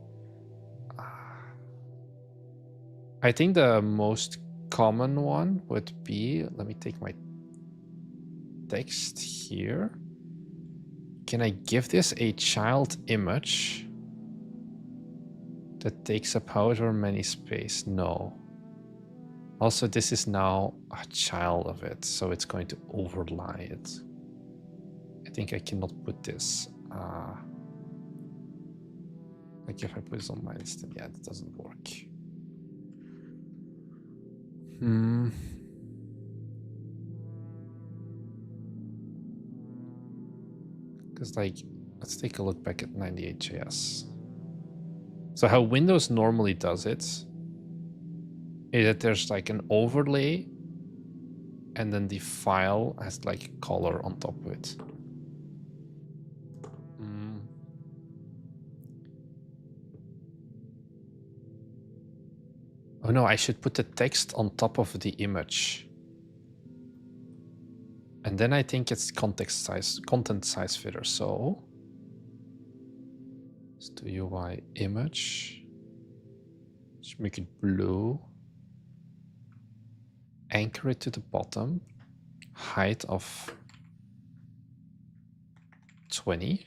I think the most common one would be, let me take my text here. Can I give this a child image that takes up however many space? No. Also, this is now a child of it, so it's going to overlie it. I think I cannot put this. Like if I put this on minus, then yeah, it doesn't work. Hmm. Because like, let's take a look back at 98JS. So how Windows normally does it is that there's like an overlay and then the file has like a color on top of it. Oh no, I should put the text on top of the image. And then I think it's content size fitter. So let's do UI image. Let's make it blue. Anchor it to the bottom. Height of 20,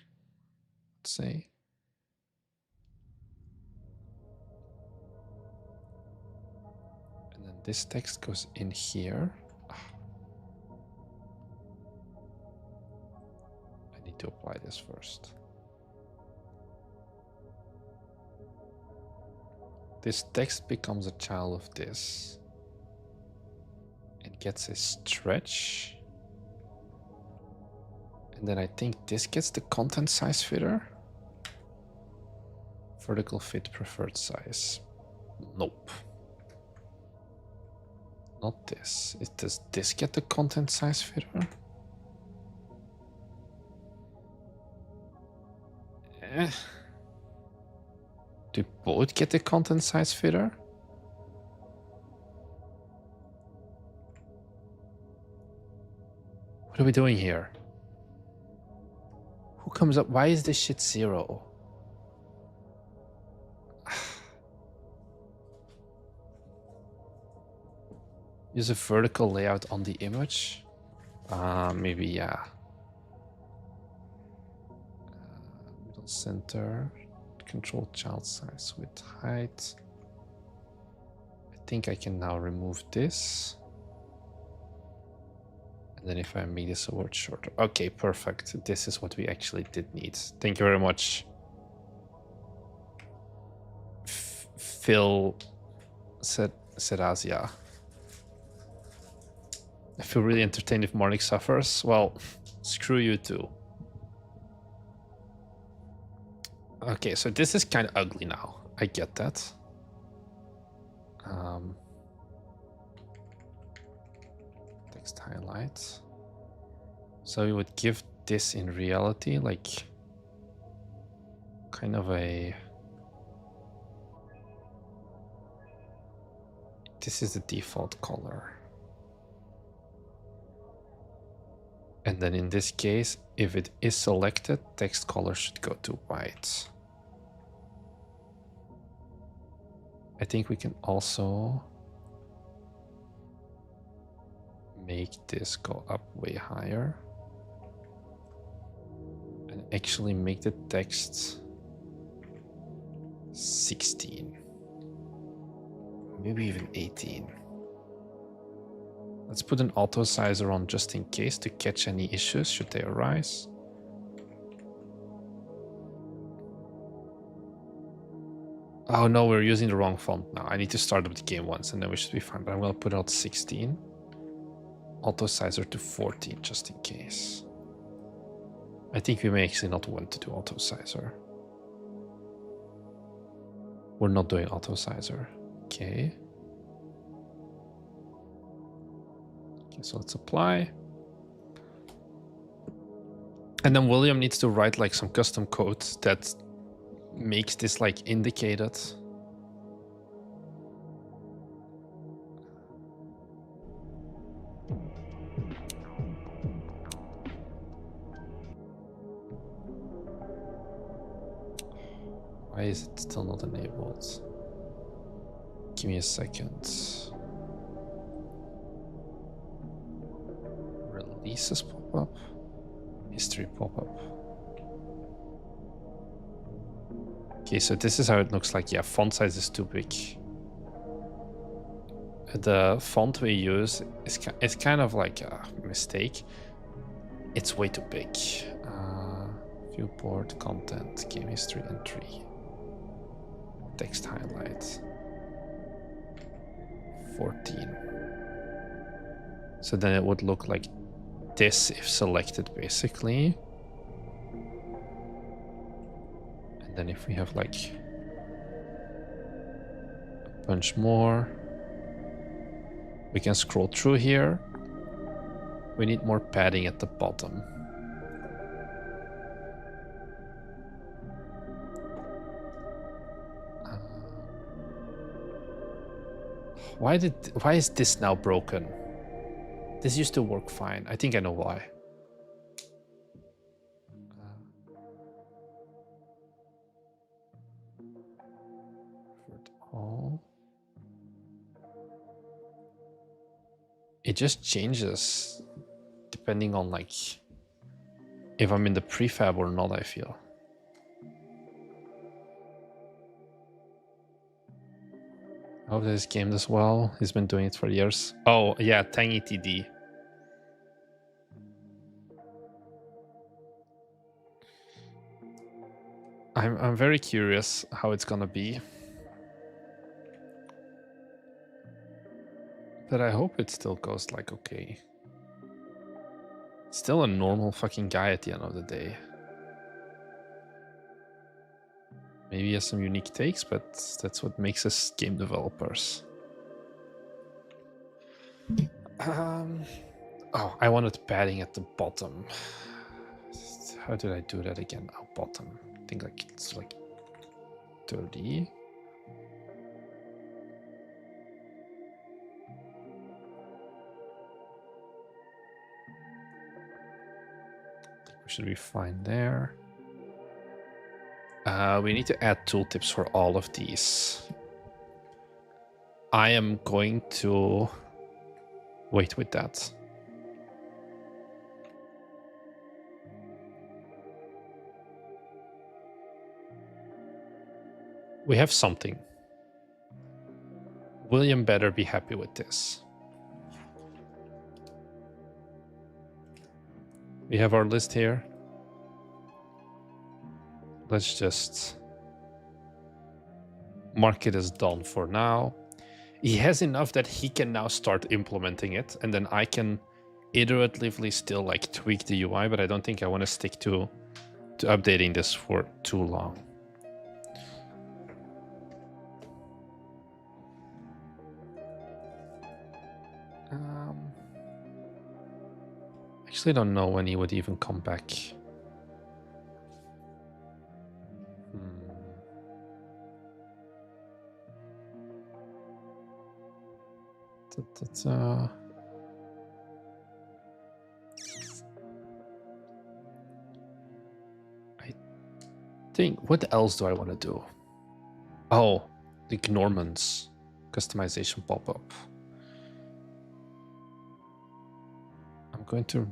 let's say. And then this text goes in here. I need to apply this first. This text becomes a child of this. It gets a stretch. And then I think this gets the content size fitter. Vertical fit preferred size. Nope. Not this. Does this get the content size fitter? Do both get the content size fitter? What are we doing here? Who comes up? Why is this shit 0? Use a vertical layout on the image. Maybe, yeah. Middle center. Control child size with height. I think I can now remove this. And then if I make this a word shorter. Okay, perfect. This is what we actually did need. Thank you very much. Phil Serazia. I feel really entertained if Morning suffers. Well, screw you too. Okay, so this is kind of ugly now. I get that. Text highlights. So we would give this in reality like kind of a... This is the default color. And then in this case, if it is selected, text color should go to white. I think we can also make this go up way higher. And actually make the text 16. Maybe even 18. Let's put an auto sizer on just in case to catch any issues should they arise. Oh no, we're using the wrong font now. I need to start up the game once and then we should be fine. But I'm gonna put out 16. Auto sizer to 14 just in case. I think we may actually not want to do auto sizer. We're not doing auto sizer. Okay. Okay, so let's apply. And then William needs to write like some custom code that makes this like indicated. Why is it still not enabled? Give me a second. Releases pop-up. History pop-up. Okay, so this is how it looks like. Yeah, font size is too big. The font we use is kind of like a mistake. It's way too big. Viewport, content, game history entry, text highlights. 14. So then it would look like this if selected, basically. And then if we have like a bunch more, we can scroll through here. We need more padding at the bottom. Why is this now broken? This used to work fine. I think I know why. It just changes depending on like if I'm in the prefab or not, I feel. I hope this game does well. He's been doing it for years. Oh, yeah, Tangy TD. I'm very curious how it's gonna be. But I hope it still goes like okay. Still a normal fucking guy at the end of the day. Maybe he has some unique takes, but that's what makes us game developers. Oh, I wanted padding at the bottom. How did I do that again? Oh, bottom. I think like it's like 30. We should be fine there. We need to add tooltips for all of these. I am going to wait with that. We have something. William better be happy with this. We have our list here. Let's just mark it as done for now. He has enough that he can now start implementing it, and then I can iteratively still like tweak the UI, but I don't think I want to stick to updating this for too long. Actually, I don't know when he would even come back. I think, what else do I want to do? Oh, the Norman's customization pop-up. I'm going to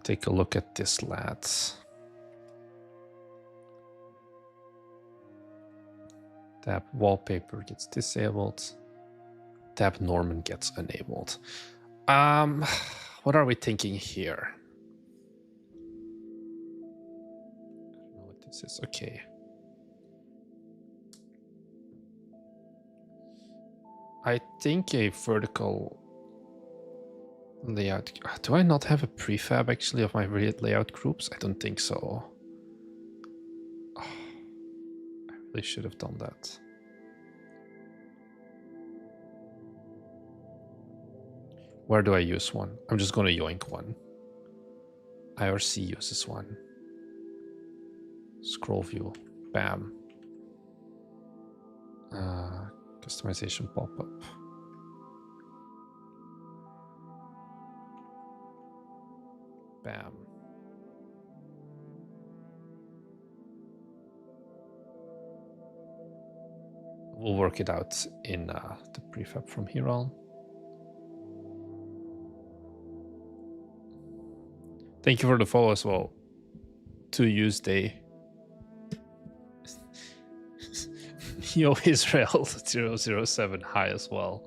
take a look at this, lads. Tab wallpaper gets disabled. Tab Norman gets enabled. What are we thinking here? I don't know what this is. Okay. I think a vertical layout. Do I not have a prefab actually of my layout groups? I don't think so. Oh, I really should have done that. Where do I use one? I'm just going to yoink one. IRC uses one. Scroll view. Bam. Customization pop-up. Bam. We'll work it out in the prefab from here on. Thank you for the follow as well. To use day. Yo Israel 007 hi as well.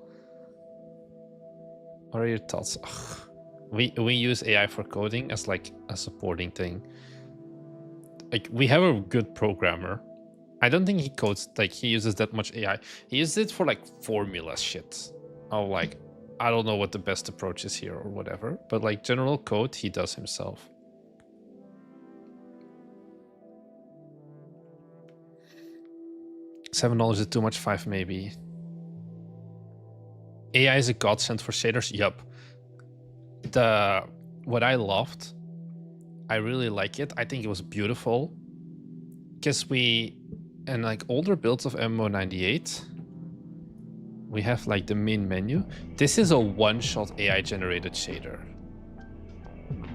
What are your thoughts? Ugh. We use AI for coding as like a supporting thing. Like we have a good programmer. I don't think he codes, like he uses that much AI. He uses it for like formula shit. Oh, like, I don't know what the best approach is here or whatever, but like general code, he does himself. $7 is too much, 5 maybe. AI is a godsend for shaders, yup. What I loved, I really like it. I think it was beautiful. Because in like older builds of MMO98, we have like the main menu. This is a one-shot AI generated shader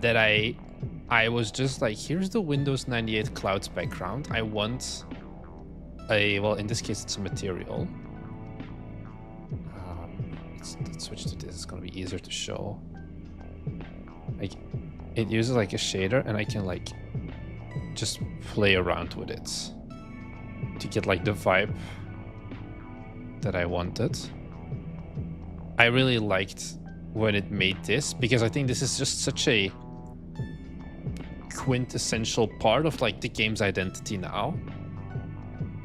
that I was just like, here's the Windows 98 clouds background. I want well, in this case, it's a material. Let's switch to this. It's gonna be easier to show. Like, it uses like a shader, and I can like just play around with it to get like the vibe that I wanted. I really liked when it made this, because I think this is just such a quintessential part of like the game's identity now,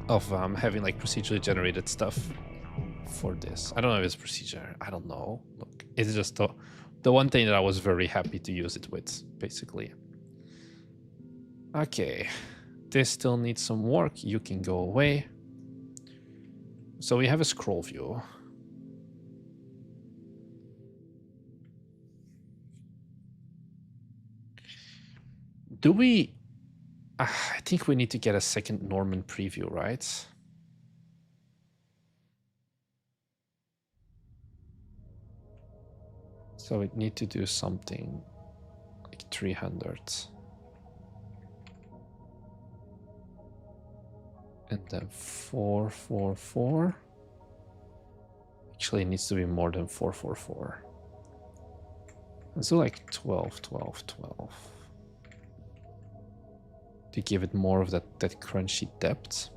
of having like procedurally generated stuff for this. I don't know if it's procedure, I don't know. Look, it's just the one thing that I was very happy to use it with, basically. Okay, this still needs some work. You can go away. So we have a scroll view. Do we... I think we need to get a second Norman preview, right? So we need to do something like 300. And then 444. Actually, it needs to be more than 444. Let's do like 12, 12, 12. To give it more of that crunchy depth.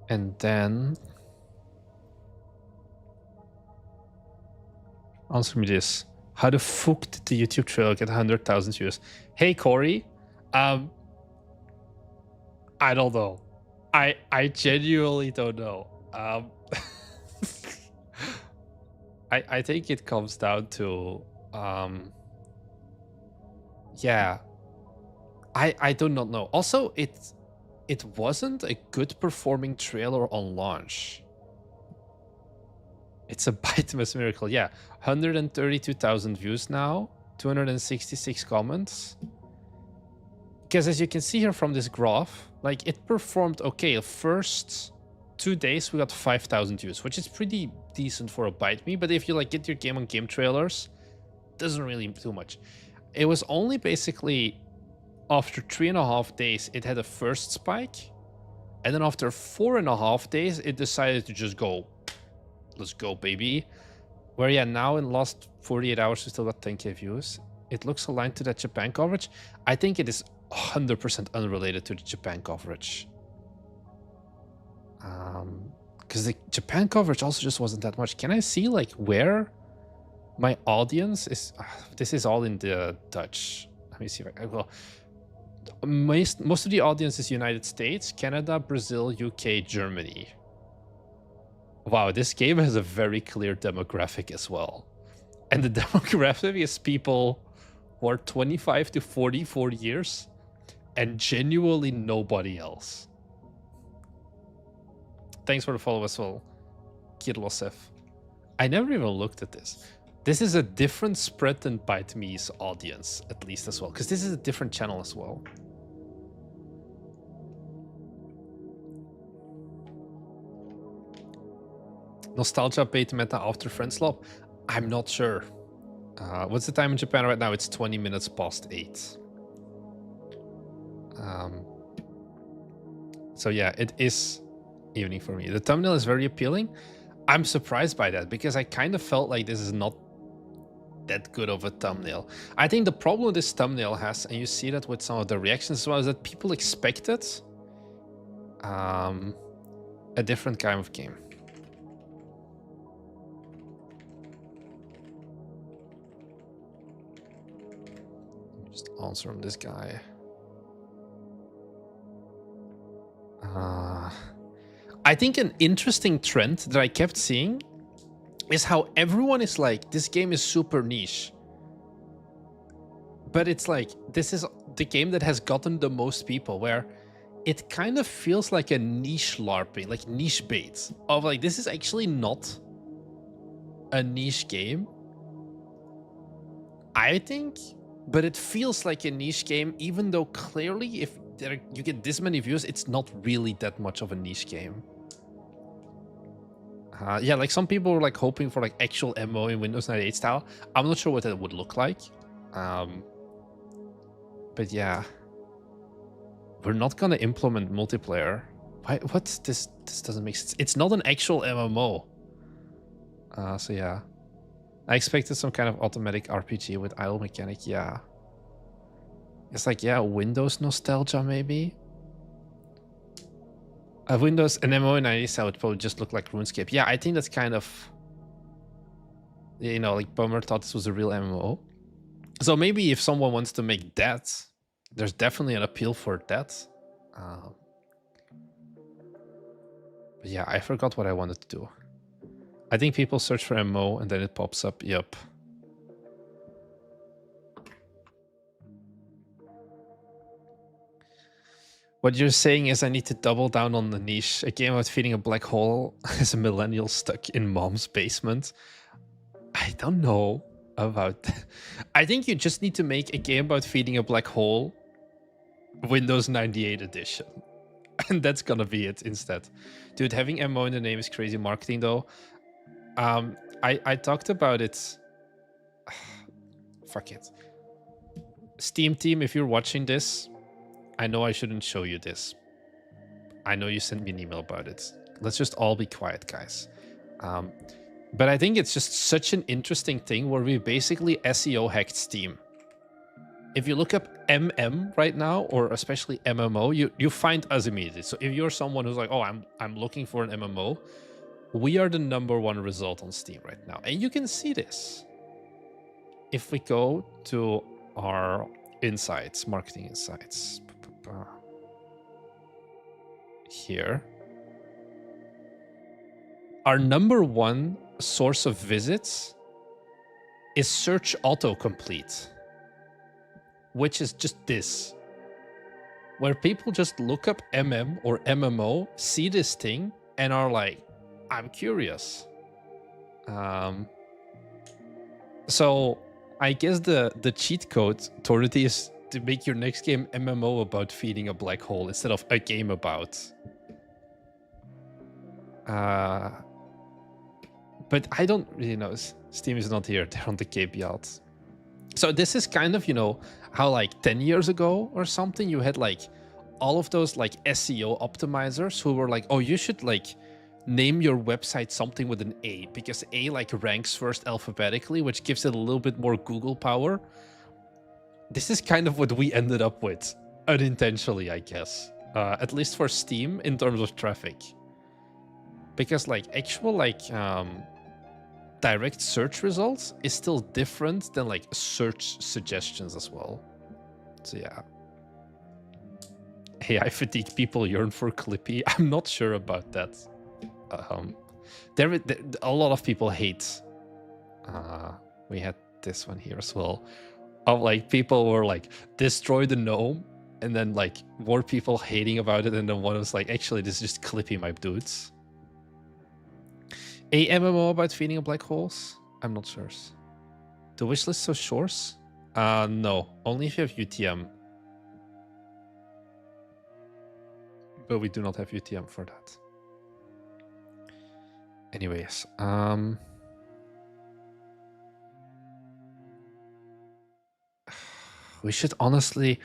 And then answer me this. How the fuck did the YouTube trailer get 100,000 views? Hey, Corey. I don't know. I genuinely don't know. I think it comes down to yeah. I do not know. Also, it wasn't a good performing trailer on launch. It's a Bytemas miracle. Yeah, 132,000 views now, 266 comments. Because as you can see here from this graph, like it performed okay. The first 2 days we got 5,000 views, which is pretty decent for a ByteMe. But if you like get your game on game trailers, doesn't really do much. It was only basically after 3.5 days it had a first spike, and then after 4.5 days it decided to just go, let's go baby. Where yeah, now in the last 48 hours we still got 10k views. It looks aligned to that Japan coverage. I think it is 100% unrelated to the Japan coverage. Because the Japan coverage also just wasn't that much. Can I see like where my audience is? This is all in the Dutch. Let me see if I will. Most of the audience is United States, Canada, Brazil, UK, Germany. Wow, this game has a very clear demographic as well. And the demographic is people who are 25 to 44 years and genuinely nobody else. Thanks for the follow as well, Kirlosev. I never even looked at this. This is a different spread than ByteMe's audience, at least as well, because this is a different channel as well. Nostalgia beta meta after Friendslop? I'm not sure. What's the time in Japan right now? It's 20 minutes past 8. So yeah, it is evening for me. The thumbnail is very appealing. I'm surprised by that because I kind of felt like this is not that good of a thumbnail. I think the problem with this thumbnail has, and you see that with some of the reactions as well, is that people expected a different kind of game. Just answer him, this guy. I think an interesting trend that I kept seeing is how everyone is like, this game is super niche. But it's like, this is the game that has gotten the most people, where it kind of feels like a niche LARPing, like niche bait. Of like, this is actually not a niche game, I think, but it feels like a niche game, even though clearly if you get this many views, it's not really that much of a niche game. Yeah, like some people were like hoping for like actual MMO in Windows 98 style. I'm not sure what that would look like. But yeah, we're not gonna implement multiplayer. Why? What? This doesn't make sense. It's not an actual MMO. So yeah, I expected some kind of automatic RPG with idle mechanic. Yeah, it's like, yeah, Windows nostalgia maybe. Windows and MMO98 style would probably just look like RuneScape. Yeah, I think that's kind of, you know, like Bummer thought this was a real MMO. So maybe if someone wants to make that, there's definitely an appeal for that. But yeah, I forgot what I wanted to do. I think people search for MMO and then it pops up. Yep. What you're saying is I need to double down on the niche. A game about feeding a black hole as a millennial stuck in mom's basement. I don't know about that. I think you just need to make a game about feeding a black hole, Windows 98 edition. And that's gonna be it instead. Dude, having MMO in the name is crazy marketing though. I talked about it. Fuck it. Steam team, if you're watching this, I know I shouldn't show you this. I know you sent me an email about it. Let's just all be quiet, guys. But I think it's just such an interesting thing where we basically SEO hacked Steam. If you look up MM right now, or especially MMO, you find us immediately. So if you're someone who's like, oh, I'm looking for an MMO, we are the #1 result on Steam right now. And you can see this. If we go to our insights, marketing insights, here, our #1 source of visits is search autocomplete, which is just this, where people just look up MM or MMO, see this thing, and are like, I'm curious. So I guess the cheat code, Tority, is to make your next game MMO about feeding a black hole instead of a game about. But I don't really know. Steam is not here. They're on the Cape Yacht. So this is kind of, you know, how like 10 years ago or something, you had like all of those like SEO optimizers who were like, oh, you should like name your website something with an A, because A like ranks first alphabetically, which gives it a little bit more Google power. This is kind of what we ended up with, unintentionally, I guess. At least for Steam in terms of traffic. Because like actual like direct search results is still different than like search suggestions as well. So yeah. AI fatigue, people yearn for Clippy. I'm not sure about that. There a lot of people hate. We had this one here as well. Of like people were like, destroy the gnome, and then like more people hating about it, and then one was like, actually this is just Clippy, my dudes. A MMO about feeding a black holes? I'm not sure. The wishlist so shores? No, only if you have UTM. But we do not have UTM for that. Anyways, we should honestly,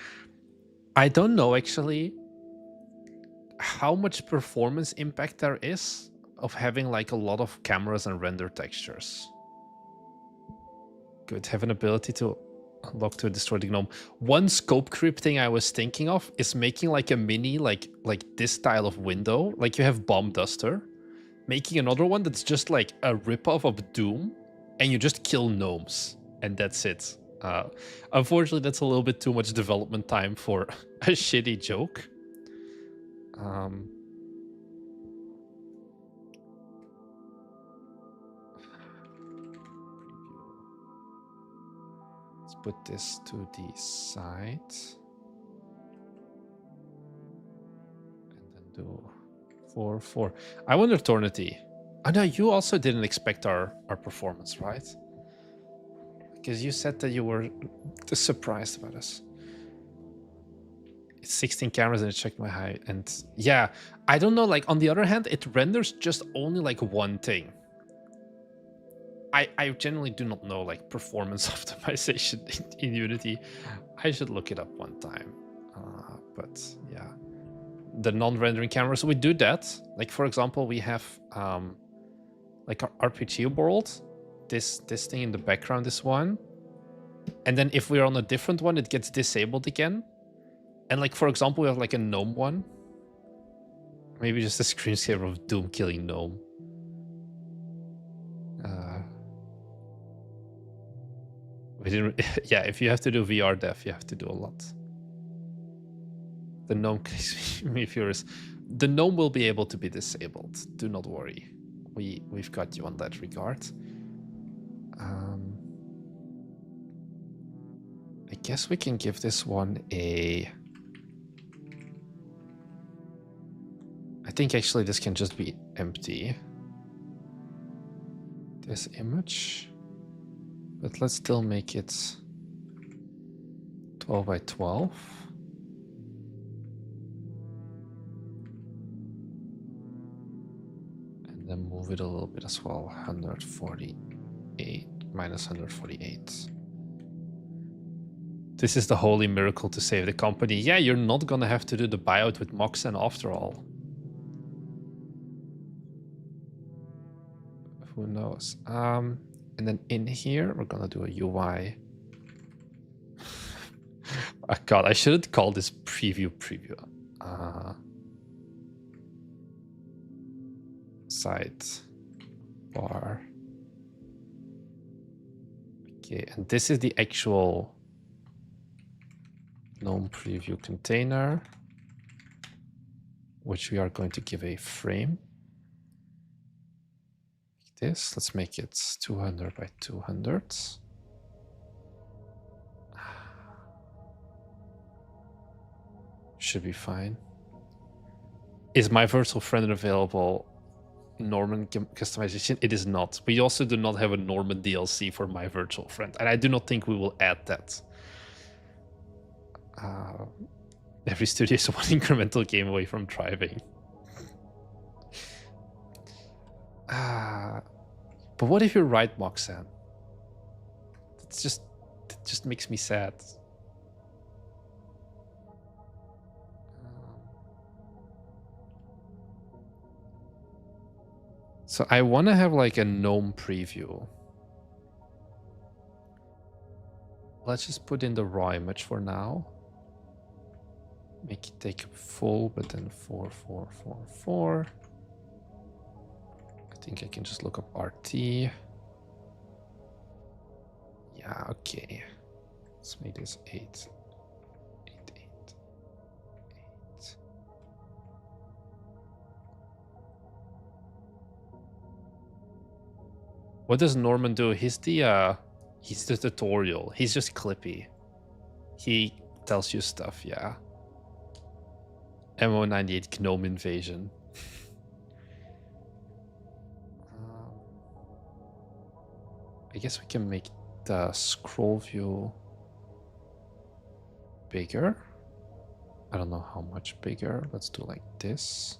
I don't know actually how much performance impact there is of having like a lot of cameras and render textures. Good, have an ability to unlock to destroy the gnome. One scope creep thing I was thinking of is making like a mini, like this style of window, like you have Bomb Duster, making another one that's just like a ripoff of Doom, and you just kill gnomes, and that's it. Unfortunately, that's a little bit too much development time for a shitty joke. Let's put this to the side. And then do 4, 4. I wonder, Tornity. Oh no, you also didn't expect our performance, right? Because you said that you were surprised about us. It's 16 cameras and it checked my height. And yeah, I don't know, like on the other hand, it renders just only like one thing. I generally do not know like performance optimization in Unity. I should look it up one time. But yeah, the non-rendering cameras, we do that. Like for example, we have like our RPG world, this thing in the background is one. And then if we're on a different one, it gets disabled again. And like, for example, we have like a gnome one. Maybe just a screensaver of Doom killing gnome. We didn't. Yeah, if you have to do VR dev, you have to do a lot. The gnome, the gnome will be able to be disabled. Do not worry. We've got you on that regard. I guess we can give this one a. I think actually this can just be empty. This image. But let's still make it 12 by 12. And then move it a little bit as well. 148 minus 148. This is the holy miracle to save the company. Yeah, you're not gonna have to do the buyout with Moxen after all. Who knows? And then in here, we're gonna do a UI. Oh God, I shouldn't call this preview. Side bar. Okay, and this is the actual GNOME preview container, which we are going to give a frame. This, let's make it 200 by 200. Should be fine. Is my virtual friend available? Norman customization? It is not. We also do not have a Norman DLC for my virtual friend, and I do not think we will add that. Every studio is one incremental game away from thriving. But what if you're right, Moxan? It just makes me sad. So I want to have like a GNOME preview. Let's just put in the raw image for now. Make it take up full, but then 4, 4, 4, 4. I think I can just look up RT. Yeah, okay. Let's make this 8. 8, 8, 8. What does Norman do? He's the tutorial. He's just clippy. He tells you stuff, yeah. MMO98 GNOME invasion. I guess we can make the scroll view bigger. I don't know how much bigger. Let's do like this.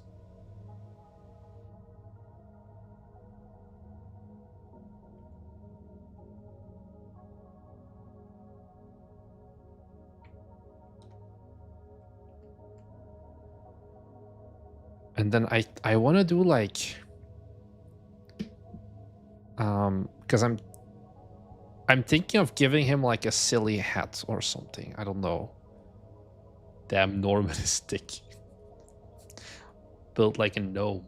And then I want to do like because I'm thinking of giving him like a silly hat or something. I don't know. Damn, Norman is thick. Built like a gnome.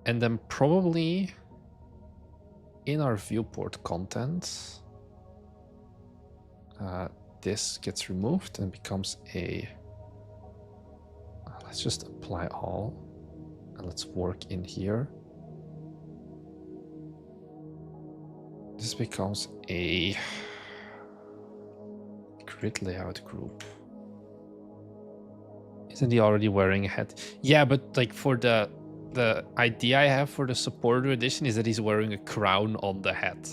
And then probably in our viewport content, this gets removed and becomes a, let's just apply all, and let's work in here. This becomes a grid layout group. Isn't he already wearing a hat? Yeah, but like for the idea I have for the supporter edition is that he's wearing a crown on the hat.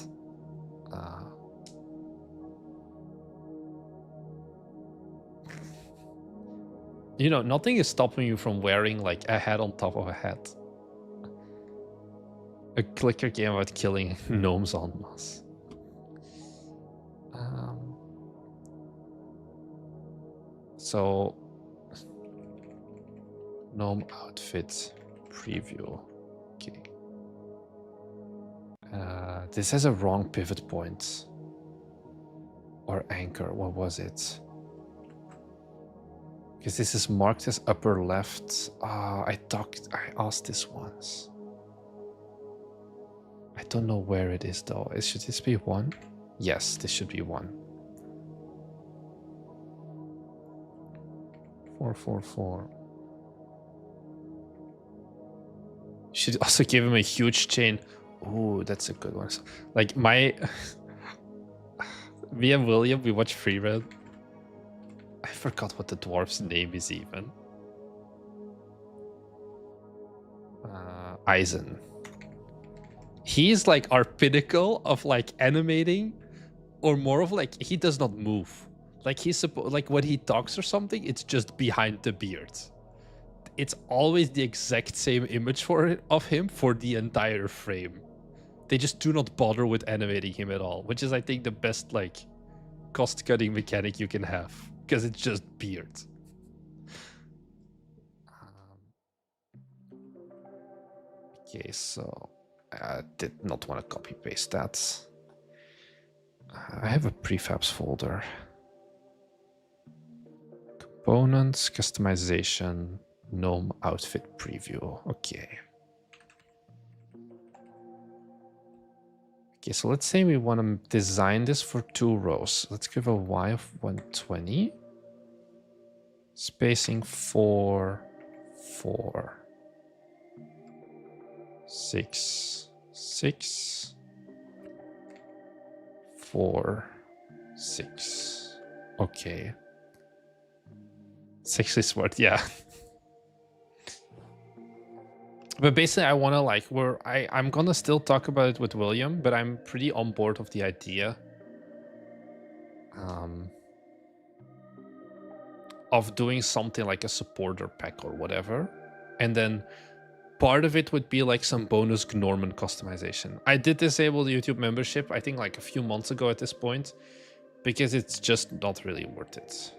You know, nothing is stopping you from wearing like a hat on top of a hat. A clicker game about killing gnomes en masse. So, gnome outfit preview. Okay. This has a wrong pivot point. Or anchor, what was it? Because this is marked as upper left. I asked this once. I don't know where it is though. Should this be 1? Yes, this should be 1. 444. Should also give him a huge chain. Ooh, that's a good one. Like me and William, we watch Free Red. I forgot what the dwarf's name is even. Eisen. He's like our pinnacle of like animating, or more of like he does not move. Like he's like when he talks or something, it's just behind the beard. It's always the exact same image of him for the entire frame. They just do not bother with animating him at all, which is I think the best like cost-cutting mechanic you can have, because it's just beard. Okay, so I did not want to copy paste that. I have a prefabs folder. Components, customization, gnome outfit preview. Okay. Okay, so let's say we want to design this for 2 rows. Let's give a Y of 120. Spacing 4, 4. 6, 6. 4, 6. Okay. 6 is what, yeah. But basically, I want to like I'm gonna still talk about it with William, but I'm pretty on board of the idea of doing something like a supporter pack or whatever, and then part of it would be like some bonus Gnorman customization. I did disable the YouTube membership, I think like a few months ago at this point, because it's just not really worth it.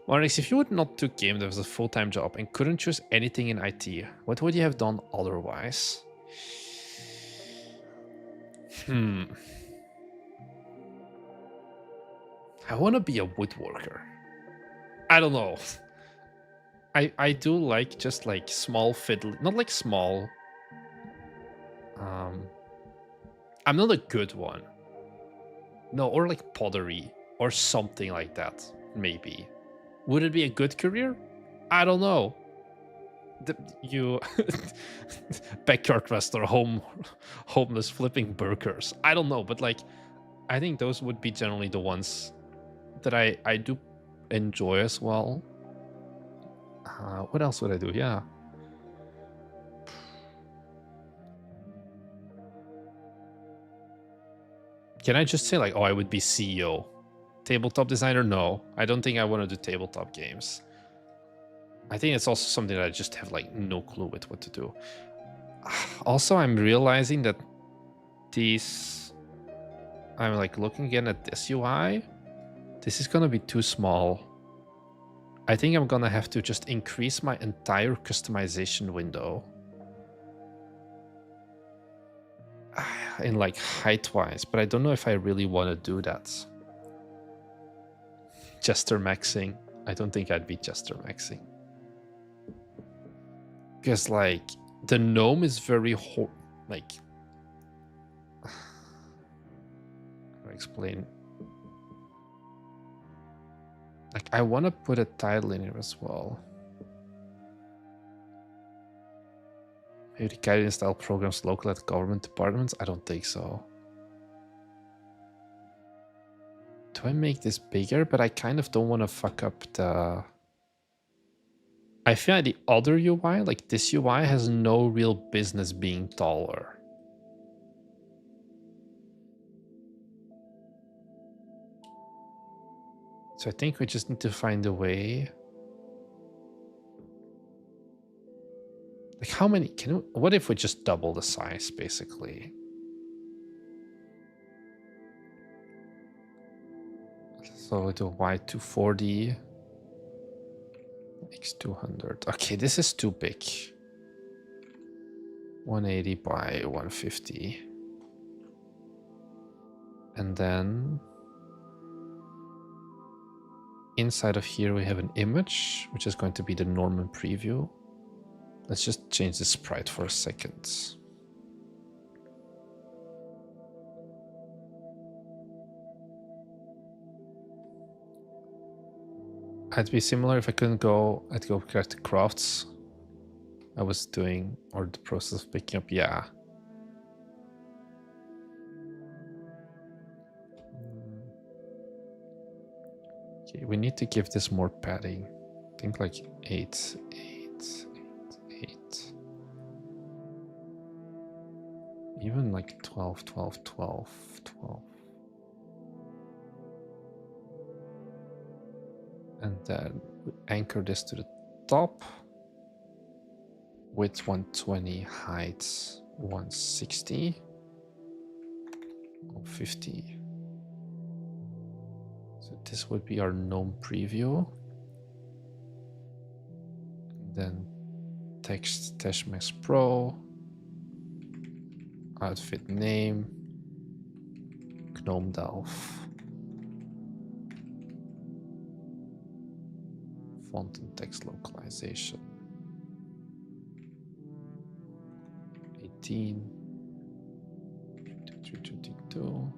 Marnix, if you would not do game dev as a full-time job and couldn't choose anything in IT, what would you have done otherwise? I want to be a woodworker. I don't know. I do like just like small fiddle, not like small. I'm not a good one. No, or like pottery or something like that, maybe. Would it be a good career? I don't know. You backyard wrestler, homeless flipping burgers. I don't know, but like, I think those would be generally the ones that I do enjoy as well. What else would I do? Yeah. Can I just say like, oh, I would be CEO? Tabletop designer? No, I don't think I want to do tabletop games. I think it's also something that I just have like no clue with what to do. Also, I'm realizing that I'm like looking again at this UI. This is going to be too small. I think I'm going to have to just increase my entire customization window. In like height-wise, but I don't know if I really want to do that. Jester maxing. I don't think I'd be Jester maxing. Because like the gnome is very like explain. Like, I want to put a title in here as well. Maybe the guidance style programs local at government departments? I don't think so. Do I make this bigger? But I kind of don't want to fuck up the... I feel like the other UI, like this UI, has no real business being taller. So I think we just need to find a way. Like how many what if we just double the size basically? So we do Y240, X200. Okay, this is too big. 180 by 150. And then inside of here we have an image, which is going to be the Norman preview. Let's just change the sprite for a second. I'd be similar if I couldn't go, I'd go back to crafts. I was doing, or the process of picking up, yeah. Okay, we need to give this more padding. I think like 8, 8, 8. Even like 12, 12, 12, 12. And then we anchor this to the top. Width 120, height 160. 50. So this would be our gnome preview. Then text Teshmax Pro. Outfit name. Gnome Delph. Font and text localization. 18. 22.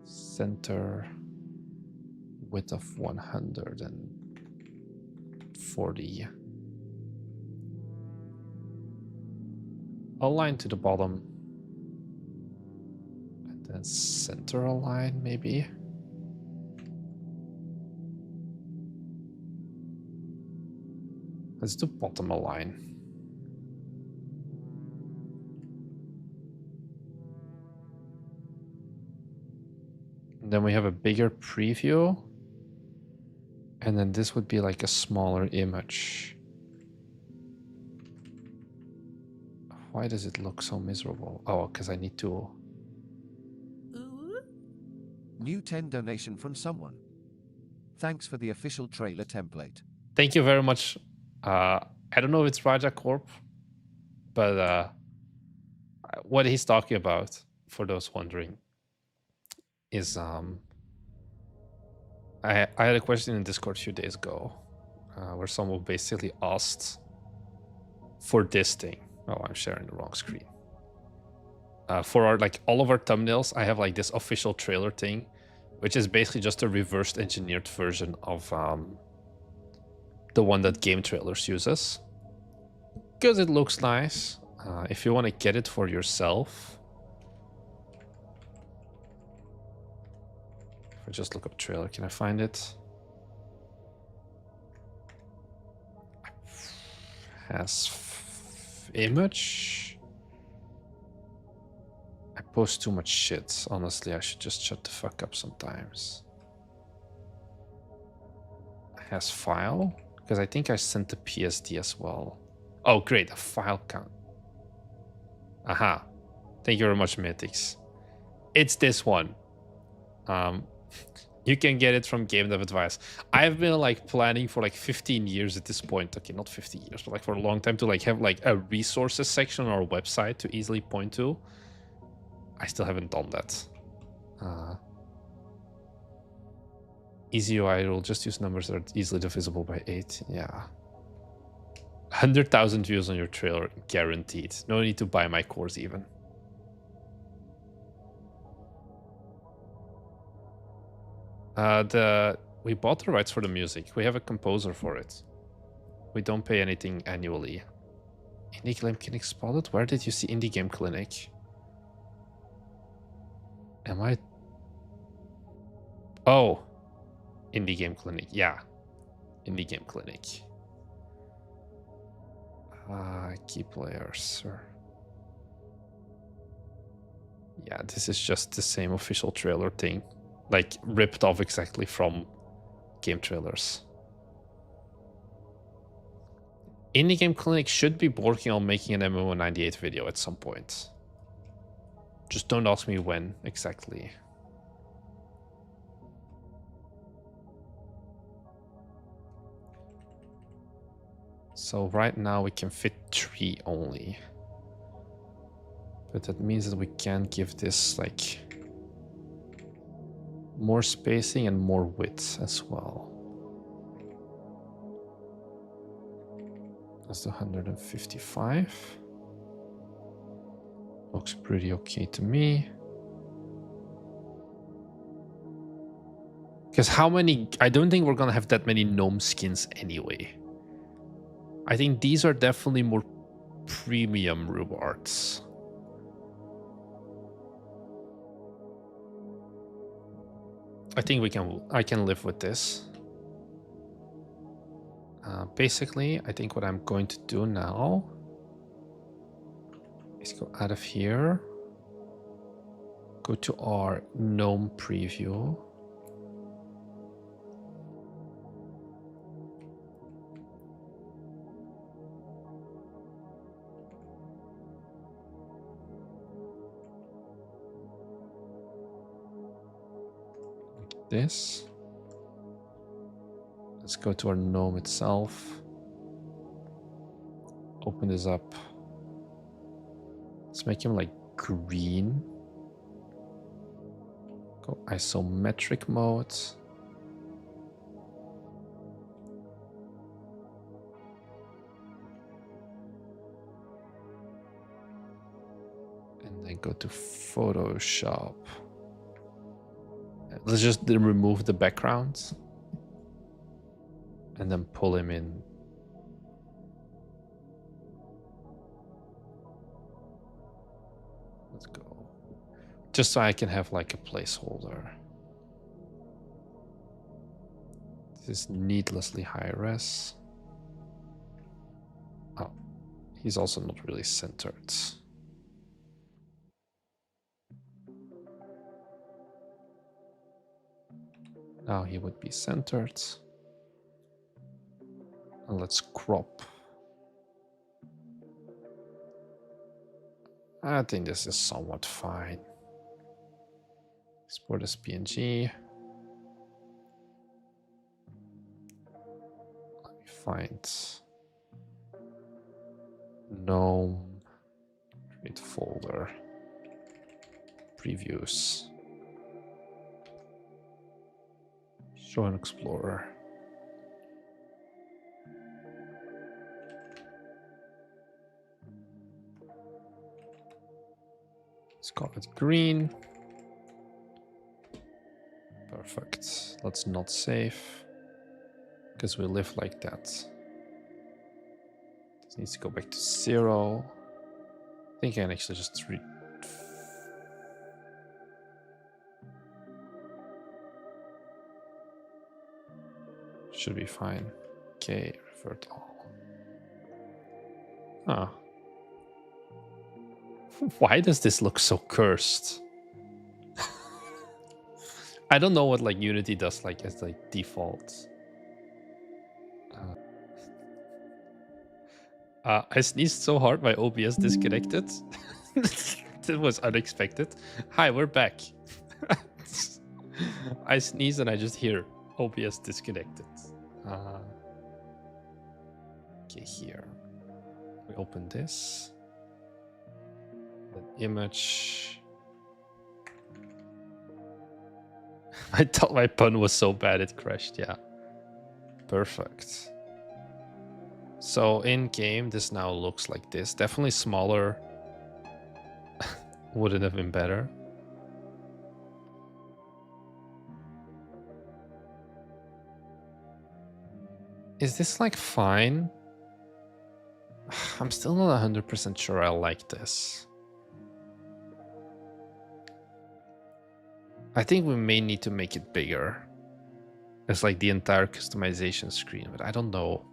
Center. Width of 140. Align to the bottom. And then center align maybe. Let's do bottom align. And then we have a bigger preview. And then this would be like a smaller image. Why does it look so miserable? Oh, because I need to... New 10 donation from someone. Thanks for the official trailer template. Thank you very much. I don't know if it's Raja Corp, but what he's talking about, for those wondering, is I had a question in Discord a few days ago where someone basically asked for this thing. Oh, I'm sharing the wrong screen. For our all of our thumbnails, I have like this official trailer thing, which is basically just a reversed engineered version of the one that Game Trailers uses. Because it looks nice. If you want to get it for yourself, if I just look up trailer, can I find it? Has image. I post too much shit. Honestly, I should just shut the fuck up sometimes. Has file, because I think I sent the PSD as well. Oh, great, a file count. Aha. Thank you very much, Mythics. It's this one. You can get it from Game Dev Advice. I've been planning for 15 years at this point. Okay, not 50 years, but for a long time to have a resources section on our website to easily point to. I still haven't done that. Easy UI will just use numbers that are easily divisible by 8. Yeah. 100,000 views on your trailer, guaranteed. No need to buy my course even. We bought the rights for the music. We have a composer for it. We don't pay anything annually. Indie Game Clinic spotted? Where did you see Indie Game Clinic? Am I... Oh. Indie Game Clinic. Yeah. Indie Game Clinic. Key players, sir. Yeah, this is just the same official trailer thing. Like, ripped off exactly from game trailers. Indie Game Clinic should be working on making an MMO98 video at some point. Just don't ask me when exactly. So right now we can fit 3 only. But that means that we can give this like more spacing and more width as well. That's the 155. Looks pretty okay to me. Because how many... I don't think we're gonna have that many gnome skins anyway. I think these are definitely more premium rewards. I think I can live with this. Basically, I think what I'm going to do now is go out of here, go to our gnome preview. Like this. Let's go to our gnome itself. Open this up. Let's make him like green. Go isometric mode. And then go to Photoshop. Let's just remove the background. And then pull him in. Let's go. Just so I can have like a placeholder. This is needlessly high res. Oh, he's also not really centered. Now he would be centered. And let's crop. I think this is somewhat fine. Export as PNG. Let me find gnome, create folder, previews, show an explorer. Let's call it green. Perfect. Let's not save because we live like that. This needs to go back to 0. I think I can actually just should be fine. Okay, revert all. Huh. Why does this look so cursed? I don't know what like Unity does like as like default. I sneezed so hard my OBS disconnected. That was unexpected. Hi, we're back. I sneeze and I just hear OBS disconnected. Okay, here. We open this. An image. I thought my pun was so bad it crashed, yeah. Perfect. So in game, this now looks like this. Definitely smaller. Wouldn't have been better. Is this like fine? I'm still not 100% sure I like this. I think we may need to make it bigger. It's like the entire customization screen, but I don't know.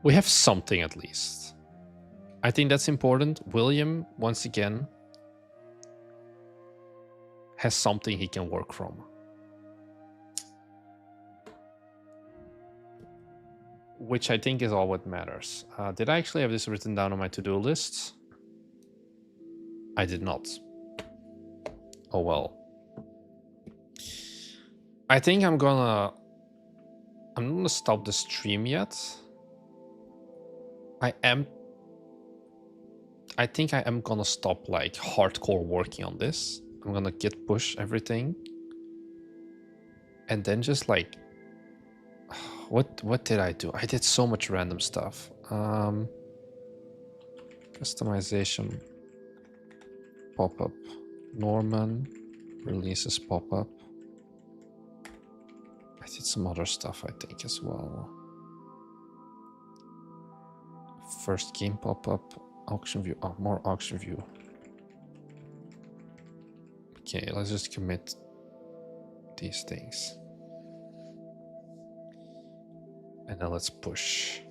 We have something at least. I think that's important. William, once again, has something he can work from. Which I think is all what matters. Did I actually have this written down on my to-do list? I did not. Oh well. I think I'm not gonna stop the stream yet. I think I am gonna stop like hardcore working on this. I'm gonna git push everything. And then just like, what did I do? I did so much random stuff. Customization, pop-up, Norman, releases pop-up. I did some other stuff, I think, as well. First game pop-up, auction view, oh, more auction view. Okay, let's just commit these things. And then let's push.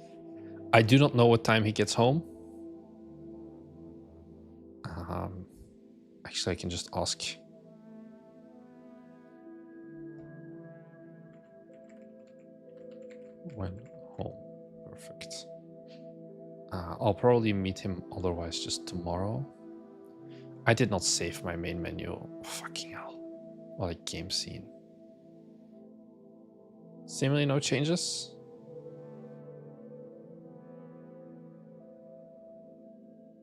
I do not know what time he gets home. Actually, I can just ask. When home. Perfect. I'll probably meet him otherwise just tomorrow. I did not save my main menu. Fucking hell. What a game scene. Seemingly no changes.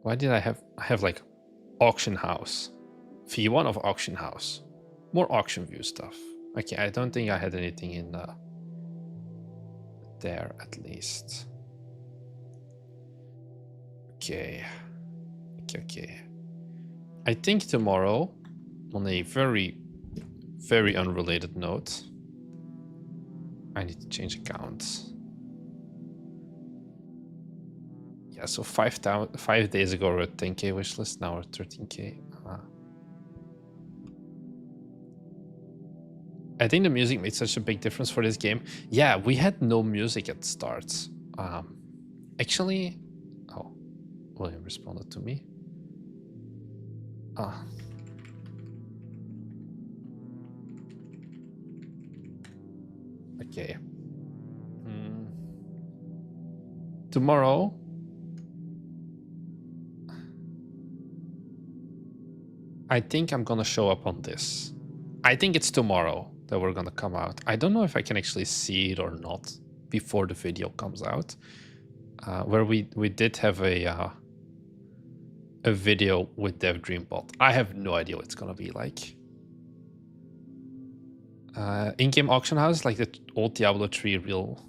Why did I have like auction house? V1 of auction house. More auction view stuff. Okay, I don't think I had anything in there at least. Okay. I think tomorrow, on a very, very unrelated note, I need to change accounts. Yeah, so 5 days ago we're at 10k wishlist, now we're 13k. I think the music made such a big difference for this game. Yeah, we had no music at start. Actually, oh, William responded to me. Okay. Tomorrow, I think I'm gonna show up on this. I think it's tomorrow that we're gonna come out. I don't know if I can actually see it or not before the video comes out. Where we did have a video with DevDreamBot. I have no idea what it's gonna be like. In-game auction house, like the old Diablo 3 real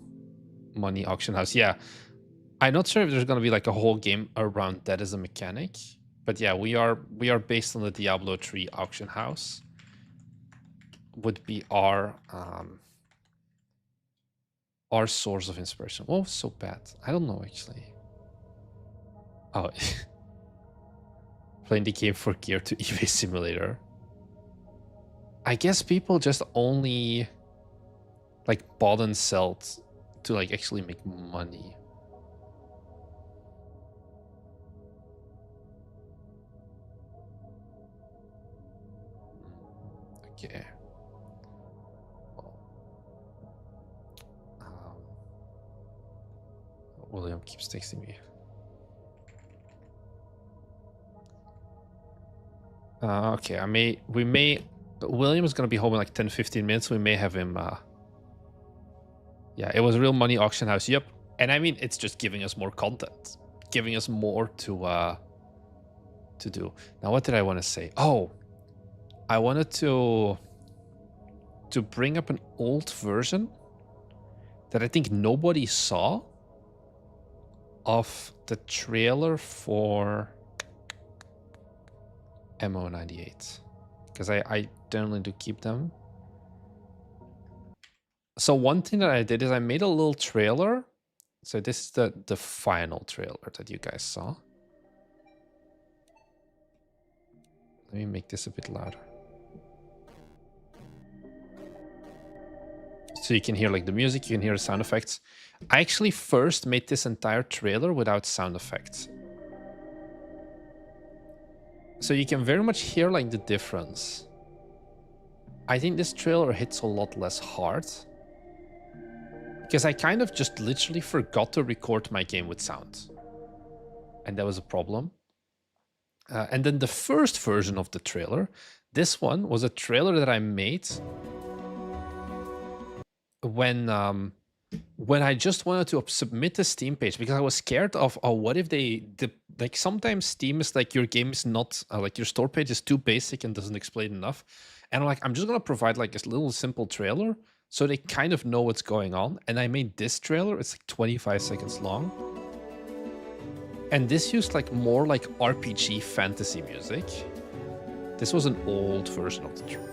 money auction house. Yeah, I'm not sure if there's gonna be like a whole game around that as a mechanic, but yeah, we are based on the Diablo 3 auction house. Would be our source of inspiration. Oh, so bad. I don't know actually. Oh, playing the game for gear to eBay Simulator. I guess people just only like bought and sold to like actually make money. Okay. William keeps texting me. Okay, William is gonna be home in like 10-15 minutes. We may have him. Yeah, it was a real money auction house. Yep, and I mean it's just giving us more content, giving us more to do. Now, what did I want to say? Oh, I wanted to bring up an old version that I think nobody saw of the trailer for MMO98. Because I generally do keep them. So one thing that I did is I made a little trailer. So this is the final trailer that you guys saw. Let me make this a bit louder. So you can hear like the music, you can hear the sound effects. I actually first made this entire trailer without sound effects. So you can very much hear like the difference. I think this trailer hits a lot less hard. Because I kind of just literally forgot to record my game with sound. And that was a problem. And then the first version of the trailer, this one was a trailer that I made when I just wanted to submit the Steam page, because I was scared of, oh, what if like sometimes Steam is like your game is not like your store page is too basic and doesn't explain enough. And I'm just gonna provide like a little simple trailer so they kind of know what's going on. And I made this trailer, it's like 25 seconds long. And this used like more like RPG fantasy music. This was an old version of the trailer.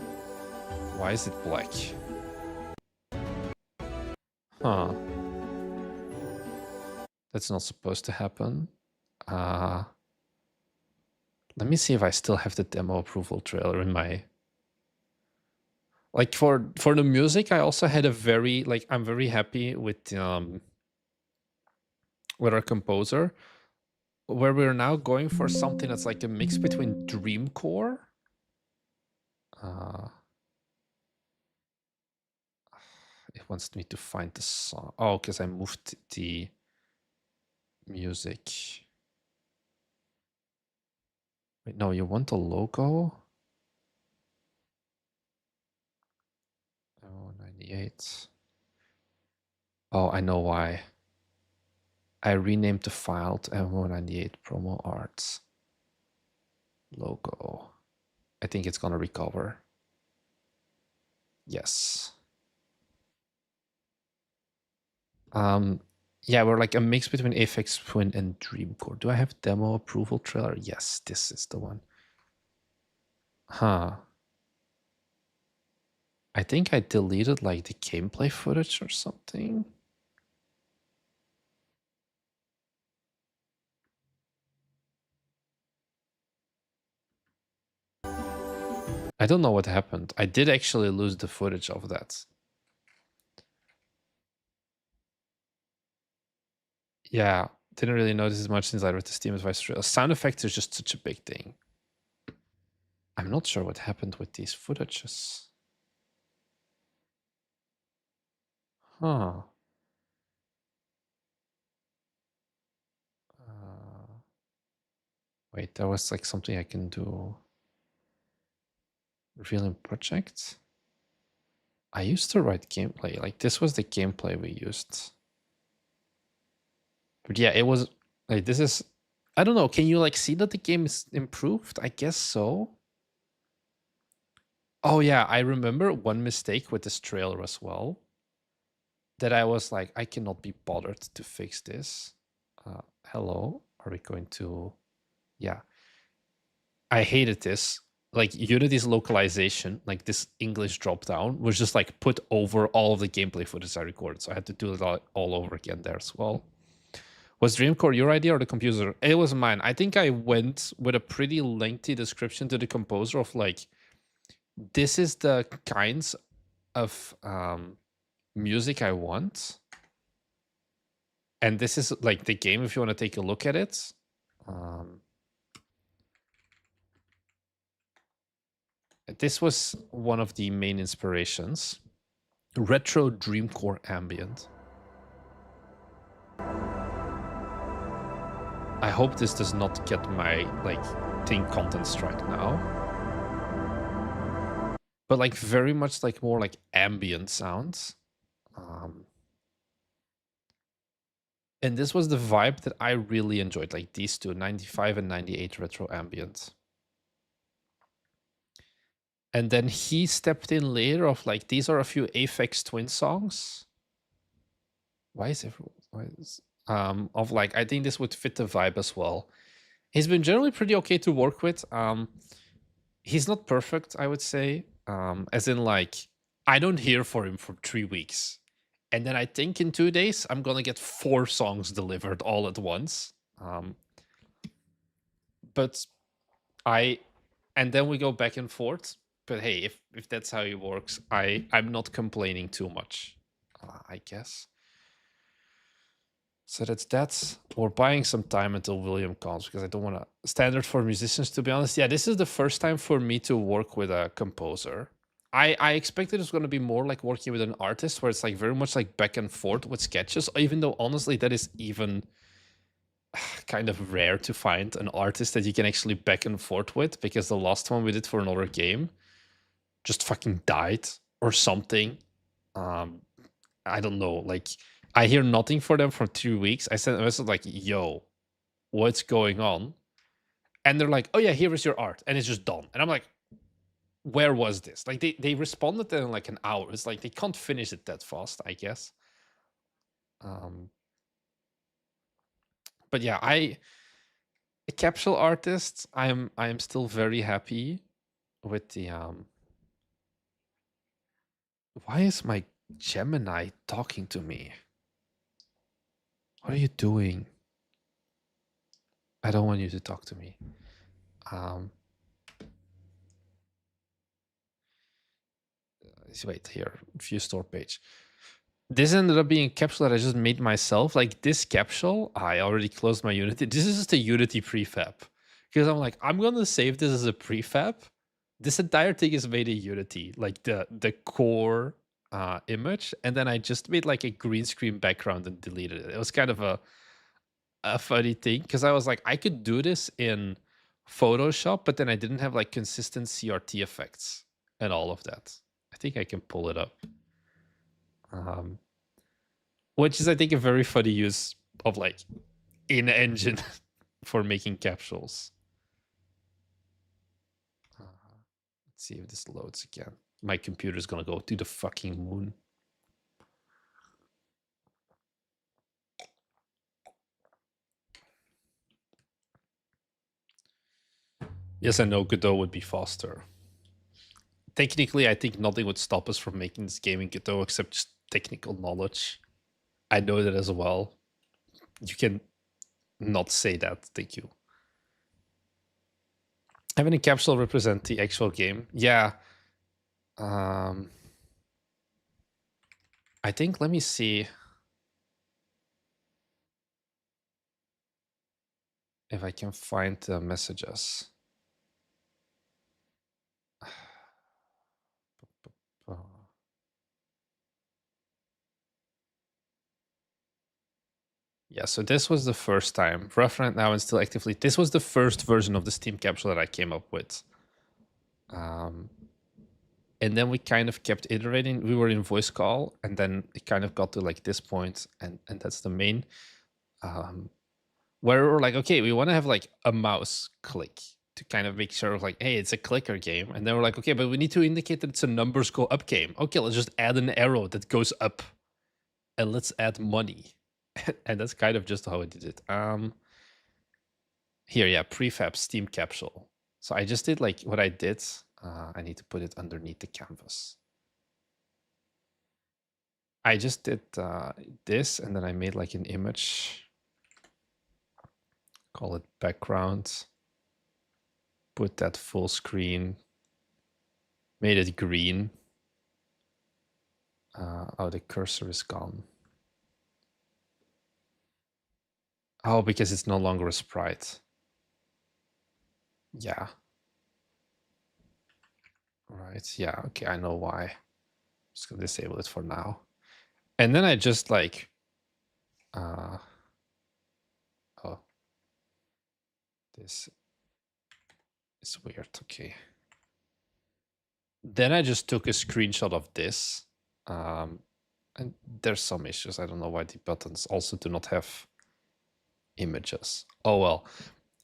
Why is it black? Huh. That's not supposed to happen. Let me see if I still have the demo approval trailer in my... Like for the music, I also had a very, like, I'm very happy with our composer, where we're now going for something that's like a mix between Dreamcore. It wants me to find the song. Oh, because I moved the music. Wait, no, you want the logo? Oh, 98. Oh, I know why. I renamed the file to MMO98 promo arts logo. I think it's gonna recover. Yes. Yeah, we're like a mix between Aphex Twin and Dreamcore. Do I have demo approval trailer? Yes, this is the one. Huh. I think I deleted like the gameplay footage or something. I don't know what happened. I did actually lose the footage of that. Yeah, didn't really notice as much since I read the Steam advice trailer. Sound effects is just such a big thing. I'm not sure what happened with these footages. Huh. Wait, there was like something I can do. Revealing project. I used to write gameplay. Like this was the gameplay we used. But yeah, it was like this is. I don't know. Can you like see that the game is improved? I guess so. Oh yeah, I remember one mistake with this trailer as well. That I was like, I cannot be bothered to fix this. Hello, are we going to? Yeah, I hated this. Like Unity's localization, like this English dropdown was just like put over all of the gameplay footage I recorded. So I had to do it all over again there as well. Was Dreamcore your idea or the composer? It was mine. I think I went with a pretty lengthy description to the composer of like, this is the kinds of music I want. And this is like the game if you want to take a look at it. This was one of the main inspirations. Retro Dreamcore ambient. I hope this does not get my like thing content strike now. But like very much like more like ambient sounds. And this was the vibe that I really enjoyed, like these two, 95 and 98 retro ambient. And then he stepped in later of like, these are a few Aphex Twin songs. Why is everyone, of like, I think this would fit the vibe as well. He's been generally pretty okay to work with. he's not perfect, I would say. As in, like, I don't hear for him for 3 weeks. And then I think in 2 days, I'm gonna get 4 songs delivered all at once. But and then we go back and forth. But hey, if that's how it works, I'm not complaining too much, I guess. So that's that. We're buying some time until William comes because I don't want to. Standard for musicians, to be honest. Yeah, this is the first time for me to work with a composer. I expected it was going to be more like working with an artist where it's like very much like back and forth with sketches, even though honestly that is even kind of rare to find an artist that you can actually back and forth with, because the last one we did for another game just fucking died or something. I don't know. Like, I hear nothing for them for 2 weeks. I sent a message like, yo, what's going on? And they're like, oh yeah, here is your art. And it's just done. And I'm like, where was this? Like, they responded in like an hour. It's like they can't finish it that fast, I guess. But yeah, a Capsule artist, I am still very happy with the why is my Gemini talking to me? What are you doing? I don't want you to talk to me. Wait, here, view store page. This ended up being a capsule that I just made myself. Like, this capsule, I already closed my Unity. This is just a Unity prefab. Because I'm like, I'm gonna save this as a prefab. This entire thing is made in Unity, like the core image, and then I just made like a green screen background and deleted it. It was kind of a funny thing because I was like, I could do this in Photoshop, but then I didn't have like consistent CRT effects and all of that. I think I can pull it up. Which is, I think, a very funny use of like in-engine for making capsules. Let's see if this loads again. My computer's gonna go to the fucking moon. Yes, I know Godot would be faster. Technically, I think nothing would stop us from making this game in Godot except just technical knowledge. I know that as well. You can not say that. Thank you. Having a capsule represent the actual game. Yeah. I think, let me see if I can find the messages. Yeah, so this was the first time. Rough right now and still actively. This was the first version of the Steam capsule that I came up with. And then we kind of kept iterating. We were in voice call, and then it kind of got to like this point, and that's the main. Where we're like, okay, we want to have like a mouse click to kind of make sure of like, hey, it's a clicker game. And then we're like, okay, but we need to indicate that it's a numbers go up game. Okay, let's just add an arrow that goes up, and let's add money. And that's kind of just how I did it. Here, yeah, prefab Steam capsule. So I just did like what I did. I need to put it underneath the canvas. I just did this, and then I made like an image. Call it background. Put that full screen. Made it green. Oh, the cursor is gone. Oh, because it's no longer a sprite. Yeah. Right. Yeah. Okay. I know why. Just gonna disable it for now. And then I just like, oh, this is weird. Okay. Then I just took a screenshot of this. And there's some issues. I don't know why the buttons also do not have images. Oh, well.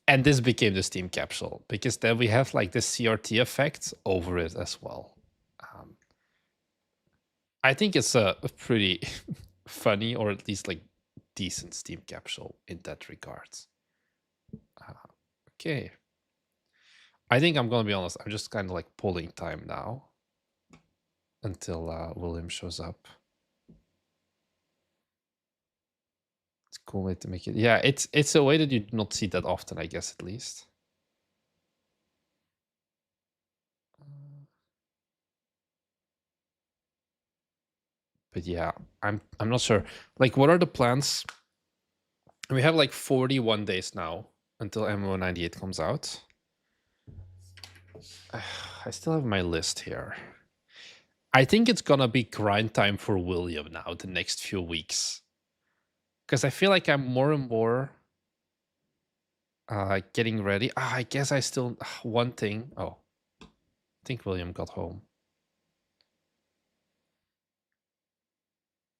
And this became the Steam capsule because then we have like the CRT effect over it as well. I think it's a pretty funny, or at least like decent Steam capsule in that regard. Okay. I think I'm gonna be honest. I'm just kind of like pulling time now until William shows up. It's a cool way to make it. Yeah, it's a way that you do not see that often, I guess, at least. But yeah, I'm not sure. Like, what are the plans? We have like 41 days now until MMO98 comes out. I still have my list here. I think it's gonna be grind time for William now the next few weeks. Because I feel like I'm more and more getting ready. I guess I still... one thing. Oh, I think William got home.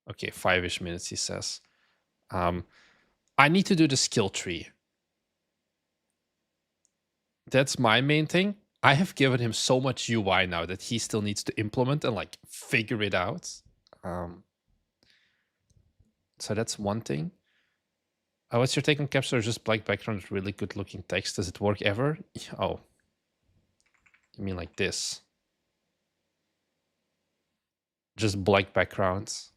Okay, 5-ish minutes, he says. I need to do the skill tree. That's my main thing. I have given him so much UI now that he still needs to implement and like figure it out. So that's one thing. What's your take on Capsule? Just black background with really good looking text. Does it work ever? Oh, you mean like this? Just black backgrounds.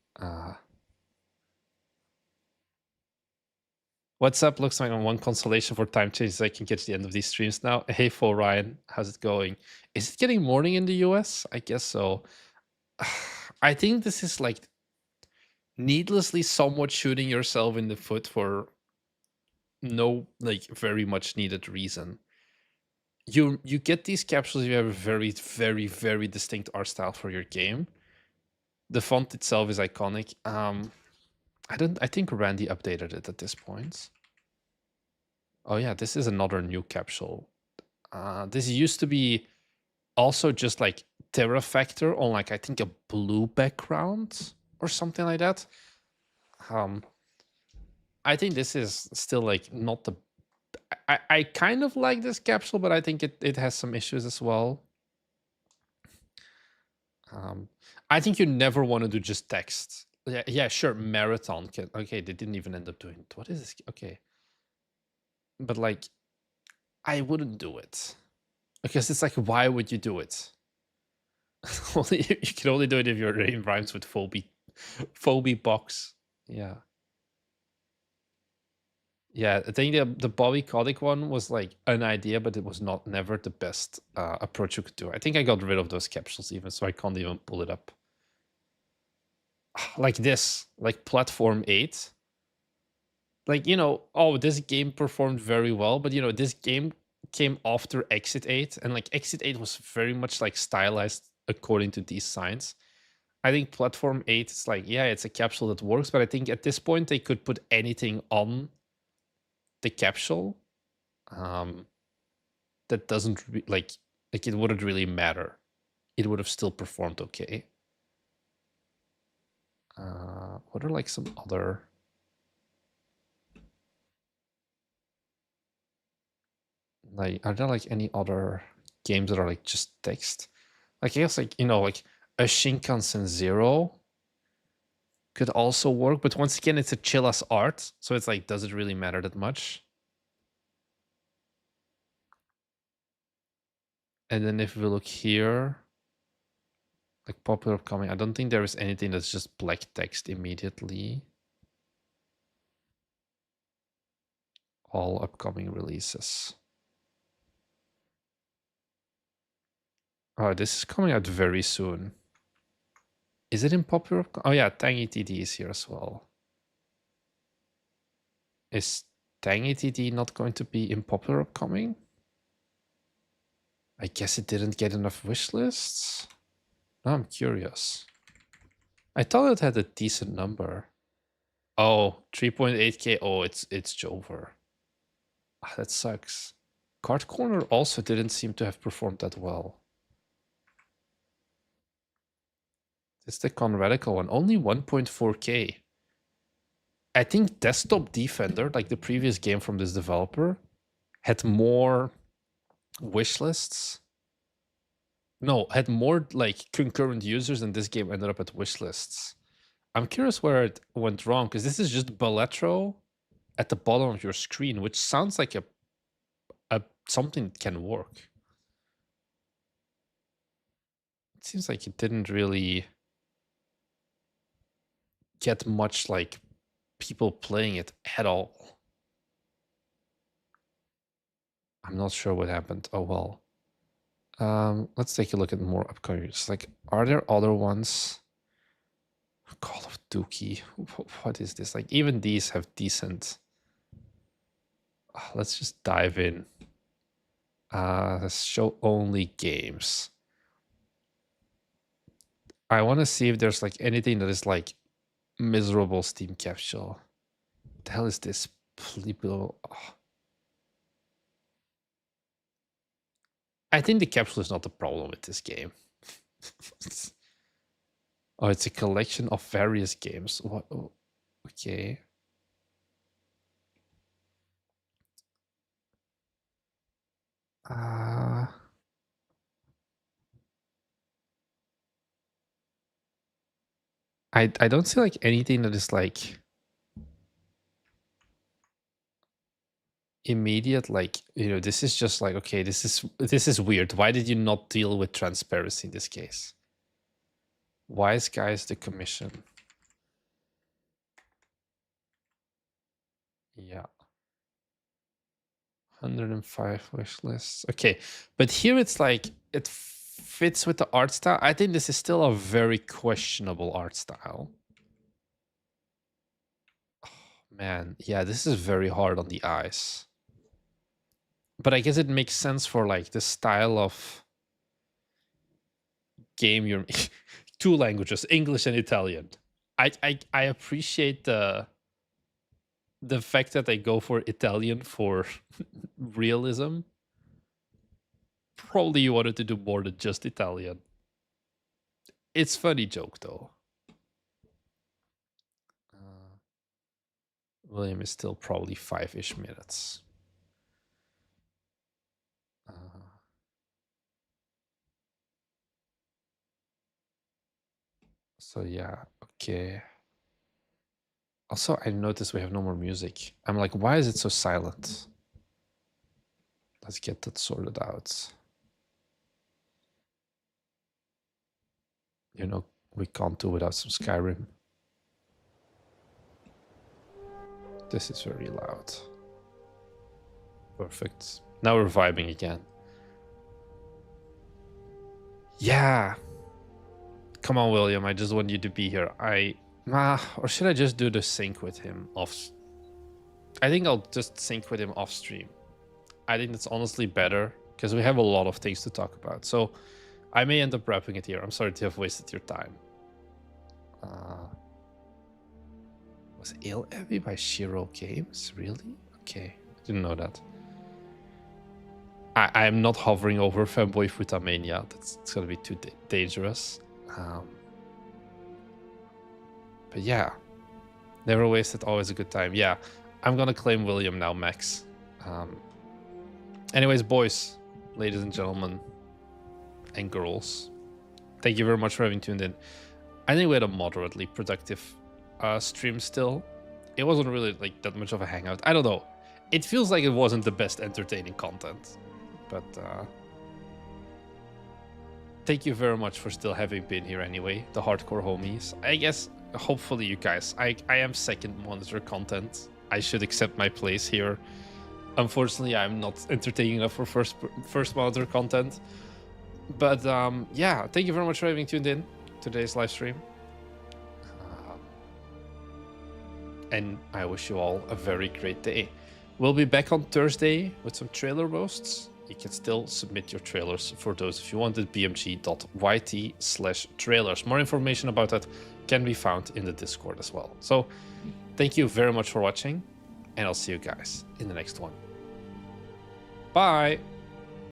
What's up? Looks like on one consolation for time changes I can catch the end of these streams now. Hey, for Ryan, how's it going? Is it getting morning in the US? I guess so. I think this is like needlessly somewhat shooting yourself in the foot for no like very much needed reason. You get these capsules, you have a very distinct art style for your game. The font itself is iconic. I think Randy updated it at this point. Oh yeah, this is another new capsule. This used to be also just like Terra Factor on like I think a blue background or something like that. I think this is still like not the... I kind of like this capsule, but I think it has some issues as well. I think you never want to do just text. Yeah, sure. Marathon can... Okay, they didn't even end up doing it. What is this? Okay. But like, I wouldn't do it. Because it's like, why would you do it? You can only do it if your name rhymes with Phobie box. Yeah. Yeah, I think the Bobby Kotick one was like an idea, but it was never the best approach you could do. I think I got rid of those capsules even, so I can't even pull it up. Like this, like Platform 8. Like, you know, oh, this game performed very well, but you know, this game came after Exit 8, and like Exit 8 was very much like stylized according to these signs. I think Platform 8 is like, yeah, it's a capsule that works, but I think at this point they could put anything on the capsule that doesn't like it wouldn't really matter. It would have still performed okay. What are like some other... like, are there like any other games that are like just text? Like, I guess like, you know, like a Shinkansen Zero could also work, but once again, it's a chill-ass art, so it's like, does it really matter that much? And then if we look here, like popular upcoming, I don't think there is anything that's just black text immediately. All upcoming releases. Oh, this is coming out very soon. Is it in popular? Oh yeah, Tangy TD is here as well. Is Tangy TD not going to be in popular upcoming? I guess it didn't get enough wish lists. Now I'm curious. I thought it had a decent number. Oh, 3.8k. Oh, it's Jover. Ah, that sucks. Card Corner also didn't seem to have performed that well. It's the Conradical one. Only 1.4k. I think Desktop Defender, like the previous game from this developer, had more wish lists. No, had more like concurrent users, and this game ended up at wish lists. I'm curious where it went wrong, because this is just Balletro at the bottom of your screen, which sounds like a something that can work. it seems like it didn't really get much like people playing it at all. I'm not sure what happened. Oh well. Let's take a look at more upcoming. It's like, are there other ones? Call of Duty. What is this? Like, even these have decent. Let's just dive in. Show only games. I want to see if there's like anything that is like miserable Steam Capsule. What the hell is this? Oh. I think the capsule is not the problem with this game. Oh, it's a collection of various games. What? Oh, okay. I don't see like anything that is like immediate, like, you know, this is just like, okay, this is weird. Why did you not deal with transparency in this case? Wise guys, the commission. Yeah. 105 wish lists. Okay, but here it's like it fits with the art style. I think this is still a very questionable art style. Oh, man, yeah, this is very hard on the eyes. But I guess it makes sense for like the style of game you're 2 languages, English and Italian. I appreciate the fact that they go for Italian for realism. Probably you wanted to do more than just Italian. It's funny joke though. William is still probably 5-ish minutes. So yeah, okay. Also, I noticed we have no more music. I'm like, why is it so silent? Let's get that sorted out. You know, we can't do without some Skyrim. This is very loud. Perfect. Now we're vibing again. Yeah. Come on, William. I just want you to be here. Or should I just do the sync with him off? I think I'll just sync with him off stream. I think that's honestly better because we have a lot of things to talk about. So I may end up wrapping it here. I'm sorry to have wasted your time. Was Il Abbey by Shiro Games? Really? Okay. Didn't know that. I am not hovering over Fanboy Futamania. It's going to be too dangerous. But yeah. Never wasted, always a good time. Yeah. I'm going to claim William now, Max. Anyways, boys, ladies and gentlemen, and girls, thank you very much for having tuned in. I think we had a moderately productive stream still. It wasn't really like that much of a hangout. I don't know. It feels like it wasn't the best entertaining content. But thank you very much for still having been here anyway, the hardcore homies. I guess, hopefully you guys, I am second monitor content. I should accept my place here. Unfortunately, I'm not entertaining enough for first monitor content. But yeah, thank you very much for having tuned in to today's live stream. And I wish you all a very great day. We'll be back on Thursday with some trailer roasts. You can still submit your trailers for those if you want at bmg.yt/trailers. More information about that can be found in the Discord as well. So thank you very much for watching, and I'll see you guys in the next one. Bye!